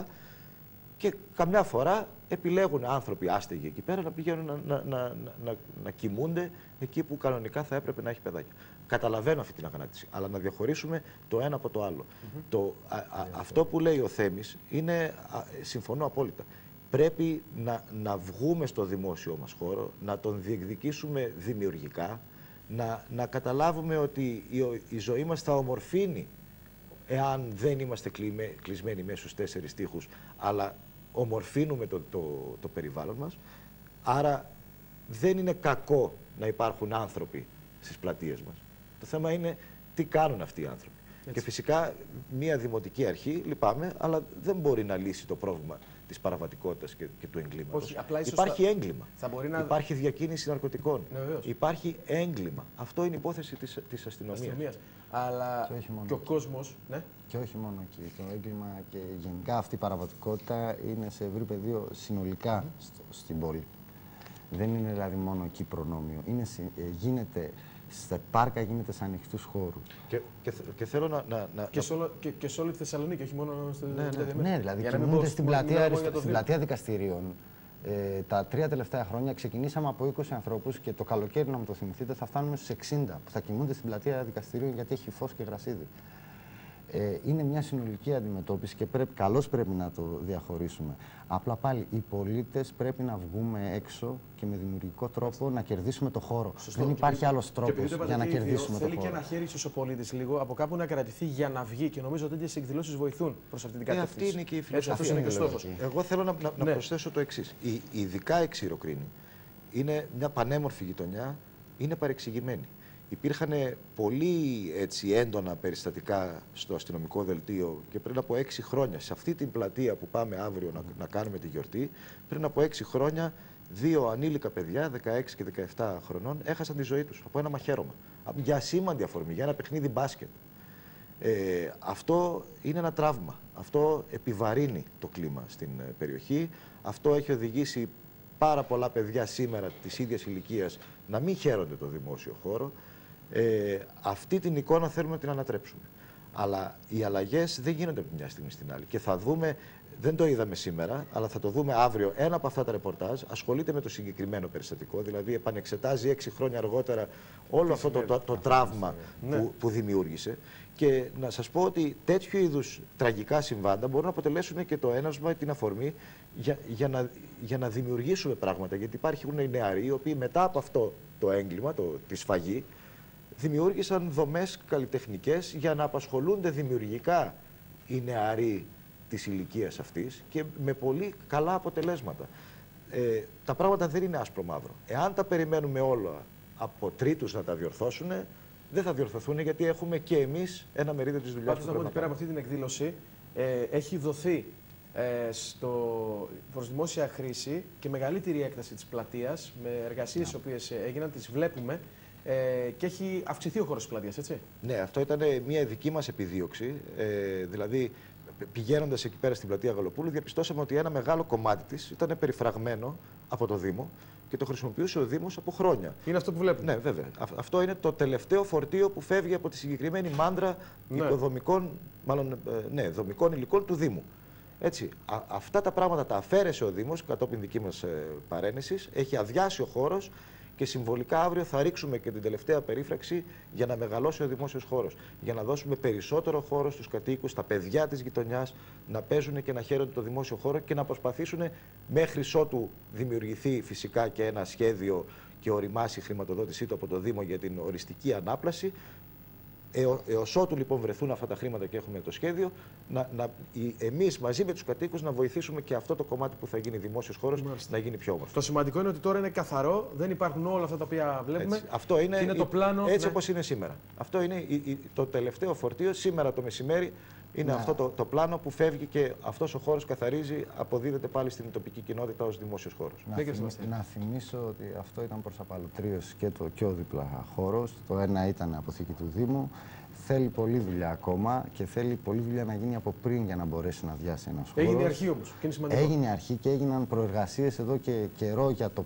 Και καμιά φορά επιλέγουν άνθρωποι άστεγοι εκεί πέρα να πηγαίνουν να κοιμούνται εκεί που κανονικά θα έπρεπε να έχει παιδάκια. Καταλαβαίνω αυτή την αγανάκτηση, αλλά να διαχωρίσουμε το ένα από το άλλο. Αυτό που λέει ο Θέμης είναι, συμφωνώ απόλυτα, πρέπει να βγούμε στο δημόσιο μας χώρο, να τον διεκδικήσουμε δημιουργικά, να καταλάβουμε ότι η ζωή μας θα ομορφύνει εάν δεν είμαστε κλεισμένοι μέσα στους 4 τοίχους, αλλά ομορφύνουμε το περιβάλλον μας. Άρα δεν είναι κακό να υπάρχουν άνθρωποι στις πλατείες μας. Το θέμα είναι τι κάνουν αυτοί οι άνθρωποι. Έτσι. Και φυσικά μια δημοτική αρχή, λυπάμαι, αλλά δεν μπορεί να λύσει το πρόβλημα της παραβατικότητας και του εγκλήματος. Όχι, απλά υπάρχει έγκλημα. Υπάρχει διακίνηση ναρκωτικών. Υπάρχει έγκλημα. Αυτό είναι υπόθεση της αστυνομίας. Αλλά και ο κόσμος. Ναι. Και όχι μόνο εκεί. Το έγκλημα και γενικά αυτή η παραβατικότητα είναι σε ευρύ πεδίο συνολικά στην πόλη. Δεν είναι δηλαδή μόνο εκεί προνόμιο. Γίνεται στα πάρκα, γίνεται σε ανοιχτούς χώρους. Και θέλω να... Και σε όλη τη Θεσσαλονίκη, όχι μόνο στο Ναι, δηλαδή κινούνται στην πλατεία δικαστηρίων. Τα 3 τελευταία χρόνια ξεκινήσαμε από 20 ανθρώπους και το καλοκαίρι, να μου το θυμηθείτε, θα φτάνουμε στους 60 που θα κοιμούνται στην πλατεία δικαστηρίων γιατί έχει φως και γρασίδι. Είναι μια συνολική αντιμετώπιση και καλώς πρέπει να το διαχωρίσουμε. Απλά πάλι οι πολίτες πρέπει να βγούμε έξω και με δημιουργικό τρόπο να κερδίσουμε το χώρο. Σωστό. Δεν υπάρχει άλλος τρόπος για να κερδίσουμε το χώρο. Θέλει και ένα χέρι ίσως ο πολίτης λίγο από κάπου να κρατηθεί για να βγει και νομίζω ότι τέτοιες εκδηλώσεις βοηθούν προς αυτή την κατεύθυνση. Αυτή είναι και η φιλοσοφία. Εγώ θέλω να προσθέσω το εξής. Ειδικά η Ξηροκρίνη είναι μια πανέμορφη γειτονιά, είναι παρεξηγημένη. Υπήρχαν πολύ έντονα περιστατικά στο αστυνομικό δελτίο και πριν από 6 χρόνια, σε αυτή την πλατεία που πάμε αύριο να κάνουμε τη γιορτή, πριν από 6 χρόνια 2 ανήλικα παιδιά, 16 και 17 χρονών, έχασαν τη ζωή τους από ένα μαχαίρωμα. Για ασήμαντη αφορμή, για ένα παιχνίδι μπάσκετ. Αυτό είναι ένα τραύμα. Αυτό επιβαρύνει το κλίμα στην περιοχή. Αυτό έχει οδηγήσει πάρα πολλά παιδιά σήμερα της ίδιας ηλικίας να μην χαίρονται το δημόσιο χώρο. Αυτή την εικόνα θέλουμε να την ανατρέψουμε. Αλλά οι αλλαγές δεν γίνονται από μια στιγμή στην άλλη. Και θα δούμε, δεν το είδαμε σήμερα, αλλά θα το δούμε αύριο. Ένα από αυτά τα ρεπορτάζ ασχολείται με το συγκεκριμένο περιστατικό, δηλαδή επανεξετάζει 6 χρόνια αργότερα όλο αυτό το τραύμα που δημιούργησε. Και να σας πω ότι τέτοιου είδους τραγικά συμβάντα μπορούν να αποτελέσουν και το ένασμα, την αφορμή για να δημιουργήσουμε πράγματα. Γιατί υπάρχουν οι νεαροί οι οποίοι μετά από αυτό το έγκλημα, τη σφαγή, δημιούργησαν δομές καλλιτεχνικές για να απασχολούνται δημιουργικά οι νεαροί της ηλικίας αυτής και με πολύ καλά αποτελέσματα. Τα πράγματα δεν είναι άσπρο-μαύρο. Εάν τα περιμένουμε όλα από τρίτους να τα διορθώσουν, δεν θα διορθωθούν γιατί έχουμε και εμείς ένα μερίδιο της δουλειάς. Πάντως να πω ότι πέρα από αυτή την εκδήλωση έχει δοθεί προς δημόσια χρήση και μεγαλύτερη έκταση της πλατείας με εργασίες οι οποίες έγιναν, τις βλέπουμε. και έχει αυξηθεί ο χώρος της πλατείας, έτσι. Ναι, αυτό ήταν μια δική μας επιδίωξη. Δηλαδή, πηγαίνοντας εκεί πέρα στην πλατεία Γαλοπούλου, διαπιστώσαμε ότι ένα μεγάλο κομμάτι της ήταν περιφραγμένο από το Δήμο και το χρησιμοποιούσε ο Δήμος από χρόνια. Είναι αυτό που βλέπουμε. Ναι, βέβαια. Αυτό είναι το τελευταίο φορτίο που φεύγει από τη συγκεκριμένη μάντρα οικοδομικών, δομικών υλικών του Δήμου. Έτσι, αυτά τα πράγματα τα αφαίρεσε ο Δήμος κατόπιν δική μας παρένεσης, έχει αδειάσει ο χώρος και συμβολικά αύριο θα ρίξουμε και την τελευταία περίφραξη για να μεγαλώσει ο δημόσιος χώρος. Για να δώσουμε περισσότερο χώρο στους κατοίκους, στα παιδιά της γειτονιάς, να παίζουν και να χαίρονται το δημόσιο χώρο και να προσπαθήσουν μέχρι ότου δημιουργηθεί φυσικά και ένα σχέδιο και οριμάσει η χρηματοδότησή του από το Δήμο για την οριστική ανάπλαση. Έως ότου λοιπόν βρεθούν αυτά τα χρήματα και έχουμε το σχέδιο, εμείς μαζί με τους κατοίκους να βοηθήσουμε και αυτό το κομμάτι που θα γίνει δημόσιος χώρος να γίνει πιο όμορφο. Το σημαντικό είναι ότι τώρα είναι καθαρό, δεν υπάρχουν όλα αυτά τα οποία βλέπουμε. Έτσι. Αυτό είναι το πλάνο. Έτσι όπως είναι σήμερα. Αυτό είναι το τελευταίο φορτίο. Σήμερα το μεσημέρι είναι αυτό το πλάνο που φεύγει και αυτός ο χώρος καθαρίζει, αποδίδεται πάλι στην τοπική κοινότητα ως δημόσιος χώρος. Να θυμίσω ότι αυτό ήταν προς απαλωτρίωση και το πιο δίπλα χώρος. Το ένα ήταν αποθήκη του Δήμου. Θέλει πολλή δουλειά ακόμα και θέλει πολλή δουλειά να γίνει από πριν για να μπορέσει να αδειάσει ένας χώρος. Έγινε αρχή όμως. Και είναι σημαντικό. Έγινε αρχή και έγιναν προεργασίες εδώ και καιρό για το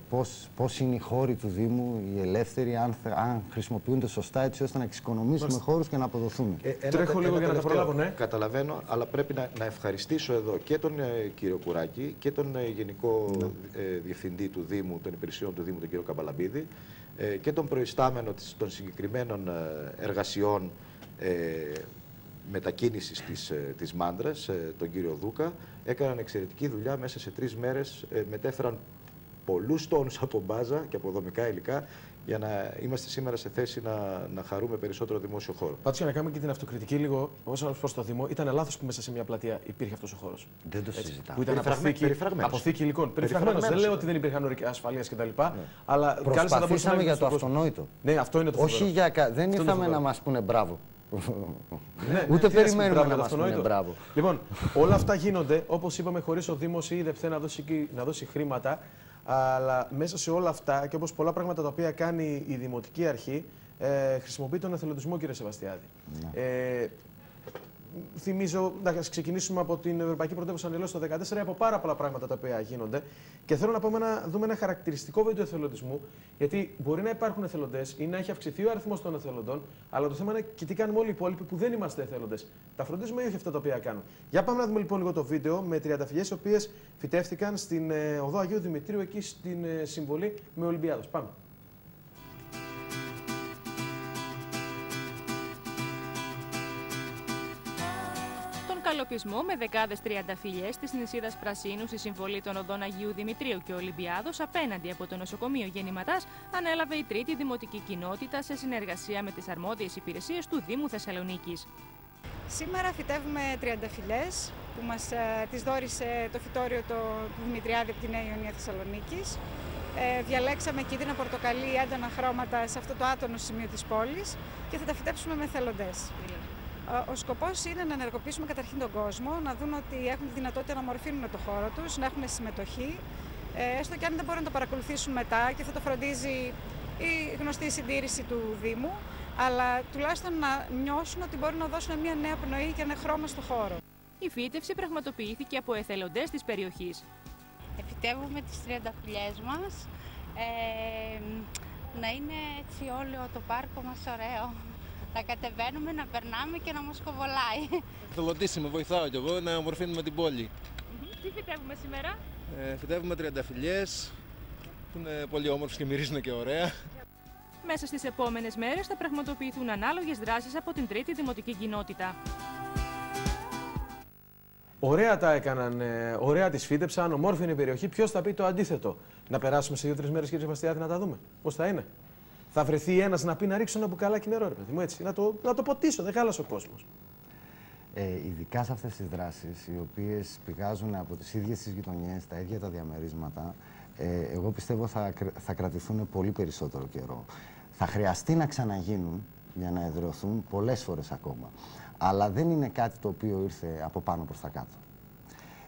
πώς είναι οι χώροι του Δήμου, οι ελεύθεροι, αν χρησιμοποιούνται σωστά έτσι ώστε να εξοικονομήσουμε χώρους και να αποδοθούν. Τρέχω λίγο για να τα προλάβω, ναι. Καταλαβαίνω, αλλά πρέπει να ευχαριστήσω εδώ και τον κύριο Κουράκη και τον Γενικό Διευθυντή του Δήμου, των Υπηρεσιών του Δήμου, τον κύριο Καμπαλαμπίδη, και τον προϊστάμενο των συγκεκριμένων εργασιών μετακίνησης της μάντρας, τον κύριο Δούκα. Έκαναν εξαιρετική δουλειά, μέσα σε 3 μέρες μετέφεραν πολλούς τόνους από μπάζα και από δομικά υλικά για να είμαστε σήμερα σε θέση να χαρούμε περισσότερο δημόσιο χώρο. Πάντως, για να κάνουμε και την αυτοκριτική λίγο, όσον προς το Δήμο, ήταν λάθος που μέσα σε μια πλατεία υπήρχε αυτός ο χώρος. Δεν το συζητάμε. Που ήταν αποθήκη υλικών. Περιφραγμένος. Δεν λέω ότι δεν υπήρχαν όρια ασφαλείας κτλ. Αλλά προσπαθήσαμε για το αυτονόητο. Ναι, αυτό είναι το φοβερό. Όχι δεν ήρθαμε να μας πούνε μπράβο. Ούτε περιμένουμε να μας πούνε μπράβο. Λοιπόν, όλα αυτά γίνονται, όπως είπαμε, χωρίς ο Δήμος ή ΔΕΠΘΕ να δώσει χρήματα. Αλλά μέσα σε όλα αυτά και όπως πολλά πράγματα τα οποία κάνει η Δημοτική Αρχή, χρησιμοποιεί τον εθελοντισμό, κύριε Σεβαστιάδη. Θυμίζω, να ξεκινήσουμε από την Ευρωπαϊκή Πρωτεύουσα Ανελώς το 2014, από πάρα πολλά πράγματα τα οποία γίνονται. Και θέλω να δούμε ένα χαρακτηριστικό του εθελοντισμού, γιατί μπορεί να υπάρχουν εθελοντές ή να έχει αυξηθεί ο αριθμός των εθελοντών, αλλά το θέμα είναι και τι κάνουμε όλοι οι υπόλοιποι που δεν είμαστε εθελοντές. Τα φροντίζουμε ή όχι αυτά τα οποία κάνουν. Για πάμε να δούμε λοιπόν λίγο το βίντεο με τριανταφυλιές οι οποίες φυτεύτηκαν στην οδό Αγίου Δημητρίου, εκεί στην συμβολή με Ολυμπιάδος. Πάμε. Καλοπισμό με δεκάδες τριανταφυλιές της νησίδας Πρασίνου στη συμβολή των οδών Αγίου Δημητρίου και Ολυμπιάδος απέναντι από το νοσοκομείο Γεννηματάς ανέλαβε η τρίτη δημοτική κοινότητα σε συνεργασία με τις αρμόδιες υπηρεσίες του Δήμου Θεσσαλονίκης. Σήμερα φυτεύουμε τριανταφυλιές που μας τις δώρισε το φυτόριο του Δημητριάδη από τη Νέα Ιωνία Θεσσαλονίκης. Διαλέξαμε κίτρινα, πορτοκαλί, έντονα χρώματα σε αυτό το άτονο σημείο της πόλης και θα τα φυτέψουμε με εθελοντές. Ο σκοπός είναι να ενεργοποιήσουμε καταρχήν τον κόσμο, να δουν ότι έχουν τη δυνατότητα να μορφύνουν το χώρο τους, να έχουν συμμετοχή, έστω και αν δεν μπορούν να το παρακολουθήσουν μετά και θα το φροντίζει η γνωστή συντήρηση του Δήμου, αλλά τουλάχιστον να νιώσουν ότι μπορούν να δώσουν μια νέα πνοή και ένα χρώμα στο χώρο. Η φύτευση πραγματοποιήθηκε από εθελοντές της περιοχής. Φυτεύουμε τις τριανταφυλιές μας, να είναι έτσι όλο το πάρκο μας ωραίο. Να κατεβαίνουμε, να περνάμε και να μας κοβολάει. Εθελοντής με βοηθάω κι εγώ να ομορφύνουμε την πόλη. Τι φυτεύουμε σήμερα? Φυτεύουμε τριανταφυλιές που είναι πολύ όμορφες και μυρίζουν και ωραία. Μέσα στις επόμενες μέρες θα πραγματοποιηθούν ανάλογες δράσεις από την τρίτη δημοτική κοινότητα. Ωραία τα έκαναν, ωραία τις φύτεψαν, ομόρφη είναι η περιοχή. Ποιος θα πει το αντίθετο? Να περάσουμε σε 2-3 μέρες, κύριε Σεβαστιάδη, να τα δούμε. Πώς θα είναι? Θα βρεθεί ένας να πει να ρίξω ένα μπουκαλάκι νερό, ρε παιδί μου, έτσι, να το ποτίσω, δεν χάλασε ο κόσμος. Ειδικά σε αυτές τις δράσεις, οι οποίες πηγάζουν από τις ίδιες τις γειτονιές, τα ίδια τα διαμερίσματα, εγώ πιστεύω θα κρατηθούν πολύ περισσότερο καιρό. Θα χρειαστεί να ξαναγίνουν για να εδραιωθούν πολλές φορές ακόμα. Αλλά δεν είναι κάτι το οποίο ήρθε από πάνω προς τα κάτω.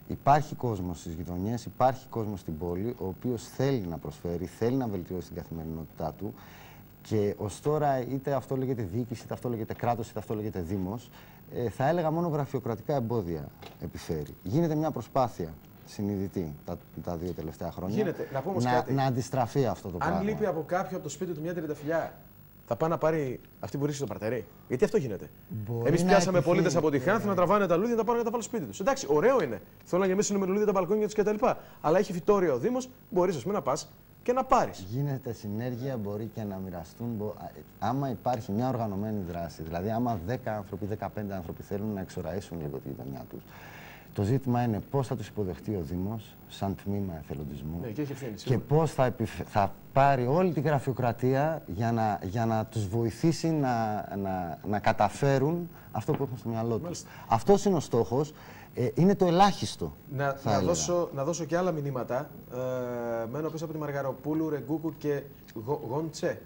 Υπάρχει κόσμος στις γειτονιές, υπάρχει κόσμος στην πόλη, ο οποίος θέλει να προσφέρει, θέλει να βελτιώσει την καθημερινότητά του Και ως τώρα, είτε αυτό λέγεται διοίκηση, είτε αυτό λέγεται κράτος, είτε αυτό λέγεται δήμος, θα έλεγα μόνο γραφειοκρατικά εμπόδια επιφέρει. Γίνεται μια προσπάθεια συνειδητή τα 2 τελευταία χρόνια. Γίνεται. Να πούμε κάτι. Να αντιστραφεί αυτό το πράγμα. Αν λείπει από κάποιο από το σπίτι του μια τριανταφυλλιά, θα πάει να πάρει αυτή που βρίσκεται στο παρτέρι. Γιατί αυτό γίνεται. Εμείς πιάσαμε πολίτες από τη Χάνθη να τραβάνε τα λουλούδια να τα πάρουν να τα βάλουν σπίτι τους. Εντάξει, ωραίο είναι. Θέλω να γεμίσουν με λουλούδια τα μπαλκόνια τους κτλ. Αλλά έχει φυτόρια ο Δήμος, μπορείς να πας και να πάρεις. Γίνεται συνέργεια, μπορεί και να μοιραστούν. Άμα υπάρχει μια οργανωμένη δράση, δηλαδή άμα 10 άνθρωποι, 15 άνθρωποι θέλουν να εξοραίσουν λίγο τη γειτονιά τους, το ζήτημα είναι πώς θα τους υποδεχτεί ο Δήμος σαν τμήμα εθελοντισμού, ναι, και πώς θα πάρει όλη τη γραφειοκρατία για να τους βοηθήσει να καταφέρουν αυτό που έχουν στο μυαλό τους. Αυτός είναι ο στόχος. Είναι το ελάχιστο. Να δώσω και άλλα μηνύματα. Μένω πίσω από τη Μαργαροπούλου, Ρεγκούκου και Γόντσε.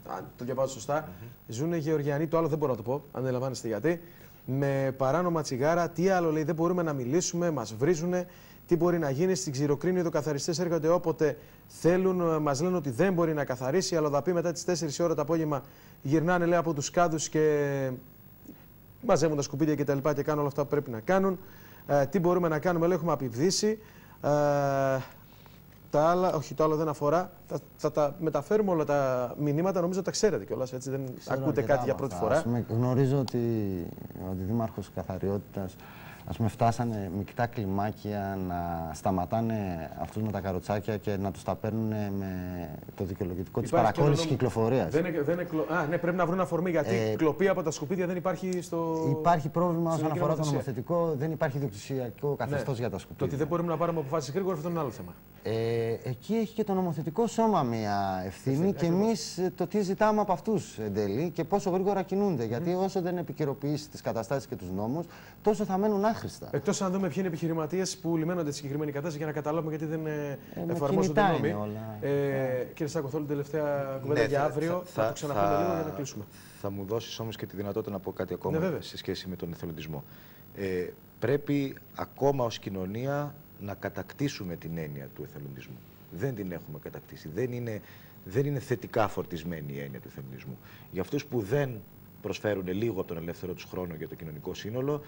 Αν το διαβάζω σωστά. Ζούνε Γεωργιανοί, το άλλο δεν μπορώ να το πω, αν δεν αντιλαμβάνεστε γιατί. Με παράνομα τσιγάρα, τι άλλο λέει, δεν μπορούμε να μιλήσουμε, μας βρίζουνε. Τι μπορεί να γίνει στην Ξηροκρίνη, οι καθαριστές έρχονται όποτε θέλουν. Μας λένε ότι δεν μπορεί να καθαρίσει. Οι αλλοδαποί μετά τις 4 ώρα το απόγευμα γυρνάνε, λέει, από τους κάδους και μαζεύουν τα σκουπίδια κτλ. Και κάνουν όλα αυτά που πρέπει να κάνουν. Τι μπορούμε να κάνουμε, λέει, έχουμε απειβδίσει. Τα άλλα, όχι, το άλλο δεν αφορά. Θα τα μεταφέρουμε όλα τα μηνύματα, νομίζω τα ξέρετε κιόλας, έτσι, δεν ακούτε κάτι για πρώτη φορά. Γνωρίζω ότι ο Δήμαρχος Καθαριότητας, ας πούμε, φτάσανε μεικτά κλιμάκια να σταματάνε αυτούς με τα καροτσάκια και να τους τα παίρνουν με το δικαιολογητικό της παρακόλλησης κυκλοφορίας. Ναι, πρέπει να βρουν αφορμή, γιατί κλοπή από τα σκουπίδια δεν υπάρχει στο. Υπάρχει πρόβλημα όσον αφορά το νομοθετικό, δεν υπάρχει ιδιοκτησιακό καθεστώς για τα σκουπίδια. Το ότι δεν μπορούμε να πάρουμε αποφάσεις γρήγορα, αυτό είναι άλλο θέμα. Εκεί έχει και το νομοθετικό σώμα μια ευθύνη και εμείς το τι ζητάμε από αυτούς εν τέλει και πόσο γρήγορα κινούνται. Γιατί όσο δεν επικαιροποιήσει τις καταστάσεις και τους νόμους, τόσο θα μένουν άχρηστα. Εκτός αν δούμε ποιοι είναι οι επιχειρηματίες που λιμένονται στη συγκεκριμένη κατάσταση για να καταλάβουμε γιατί δεν εφαρμόζονται οι νόμοι. Κύριε Σάκο, θέλω την τελευταία κουβέντα για αύριο. Θα το ξαναπούμε λίγο για να κλείσουμε. Θα μου δώσεις όμως και τη δυνατότητα να πω κάτι ακόμα σε σχέση με τον εθελοντισμό. Πρέπει ακόμα ως κοινωνία να κατακτήσουμε την έννοια του εθελοντισμού. Δεν την έχουμε κατακτήσει. Δεν είναι θετικά φορτισμένη η έννοια του εθελοντισμού. Για αυτούς που δεν προσφέρουν λίγο από τον ελεύθερο τους χρόνο για το κοινωνικό σύνολο,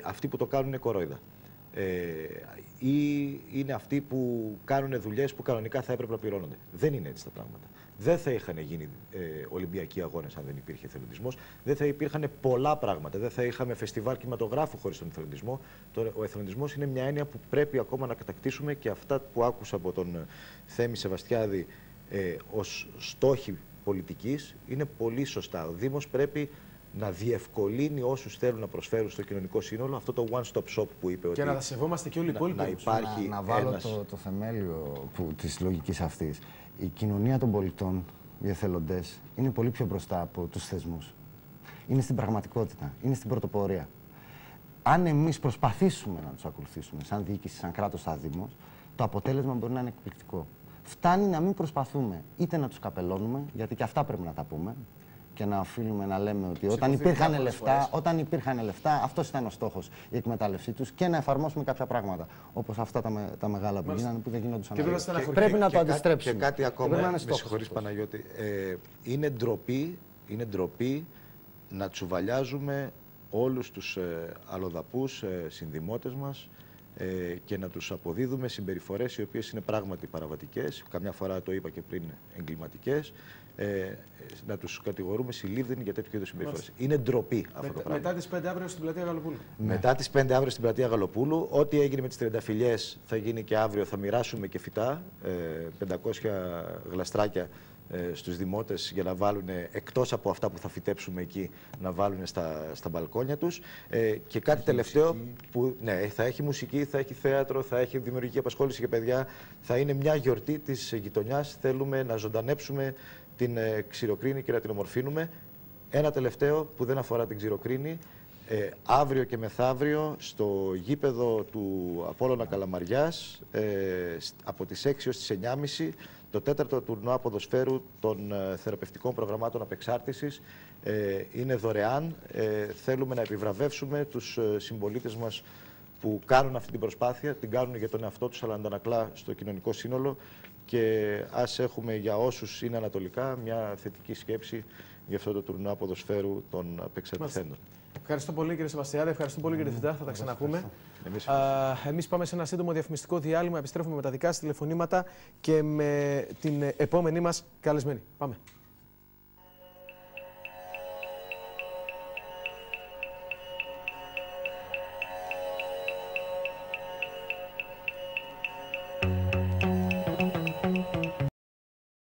αυτοί που το κάνουν είναι κορόιδα. Ή είναι αυτοί που κάνουν δουλειές που κανονικά θα έπρεπε να πληρώνονται. Δεν είναι έτσι τα πράγματα. Δεν θα είχαν γίνει Ολυμπιακοί αγώνες αν δεν υπήρχε εθελοντισμός. Δεν θα υπήρχαν πολλά πράγματα. Δεν θα είχαμε φεστιβάλ κινηματογράφου χωρίς τον εθελοντισμό. Ο εθελοντισμός είναι μια έννοια που πρέπει ακόμα να κατακτήσουμε και αυτά που άκουσα από τον Θέμη Σεβαστιάδη ως στόχοι πολιτικής είναι πολύ σωστά. Ο Δήμος πρέπει να διευκολύνει όσους θέλουν να προσφέρουν στο κοινωνικό σύνολο αυτό το one-stop shop που είπε. Και ότι να τα σεβόμαστε και όλοι οι υπόλοιποι. Να βάλω το θεμέλιο της λογικής αυτής. Η κοινωνία των πολιτών, οι εθελοντές, είναι πολύ πιο μπροστά από τους θεσμούς. Είναι στην πραγματικότητα, είναι στην πρωτοπορία. Αν εμείς προσπαθήσουμε να τους ακολουθήσουμε σαν διοίκηση, σαν κράτος, σαν Δήμος, το αποτέλεσμα μπορεί να είναι εκπληκτικό. Φτάνει να μην προσπαθούμε είτε να τους καπελώνουμε, γιατί και αυτά πρέπει να τα πούμε, και να οφείλουμε να λέμε ότι όταν υπήρχαν λεφτά, αυτός ήταν ο στόχος, η εκμετάλλευσή τους και να εφαρμόσουμε κάποια πράγματα. Όπως αυτά τα μεγάλα που γίνανε που δεν γινόντουσαν. Πρέπει να το αντιστρέψουμε. Και κάτι ακόμα, με συγχωρείς Παναγιώτη, είναι ντροπή να τσουβαλιάζουμε όλους τους αλλοδαπούς συνδημότες μας και να τους αποδίδουμε συμπεριφορές οι οποίες είναι πράγματι παραβατικές, καμιά φορά το είπα και πριν εγκληματικές, να τους κατηγορούμε συλλήβδινοι για τέτοιου είδους συμπεριφορές. Είναι ντροπή αυτό το πράγμα. Μετά τις 5 αύριο στην πλατεία Γαλοπούλου. Μετά τις 5 αύριο στην πλατεία Γαλοπούλου, ό,τι έγινε με τις τριανταφυλλιές θα γίνει και αύριο, θα μοιράσουμε και φυτά, 500 γλαστράκια στους δημότες για να βάλουν, εκτός από αυτά που θα φυτέψουμε εκεί, να βάλουν στα μπαλκόνια τους. Και κάτι τελευταίο, που θα έχει μουσική, θα έχει θέατρο, θα έχει δημιουργική απασχόληση για παιδιά, θα είναι μια γιορτή της γειτονιάς. Θέλουμε να ζωντανέψουμε την Ξηροκρίνη και να την ομορφύνουμε. Ένα τελευταίο που δεν αφορά την Ξηροκρίνη. Αύριο και μεθαύριο στο γήπεδο του Απόλλωνα Καλαμαριάς από τις 6 ως τις 9.30 το 4ο τουρνουά ποδοσφαίρου των θεραπευτικών προγραμμάτων απεξάρτησης είναι δωρεάν. Θέλουμε να επιβραβεύσουμε τους συμπολίτες μας που κάνουν αυτή την προσπάθεια, την κάνουν για τον εαυτό τους, αλλά αντανακλά στο κοινωνικό σύνολο. Και ας έχουμε για όσους είναι ανατολικά μια θετική σκέψη για αυτό το τουρνουά ποδοσφαίρου των απεξαρτηθέντων. Ευχαριστώ πολύ, κύριε Σεβαστιάδη. Ευχαριστώ πολύ, κύριε Διευθυντά. Θα τα ξαναπούμε. Εμείς πάμε σε ένα σύντομο διαφημιστικό διάλειμμα. Επιστρέφουμε με τα δικά σας τηλεφωνήματα και με την επόμενή μας καλεσμένη. Πάμε.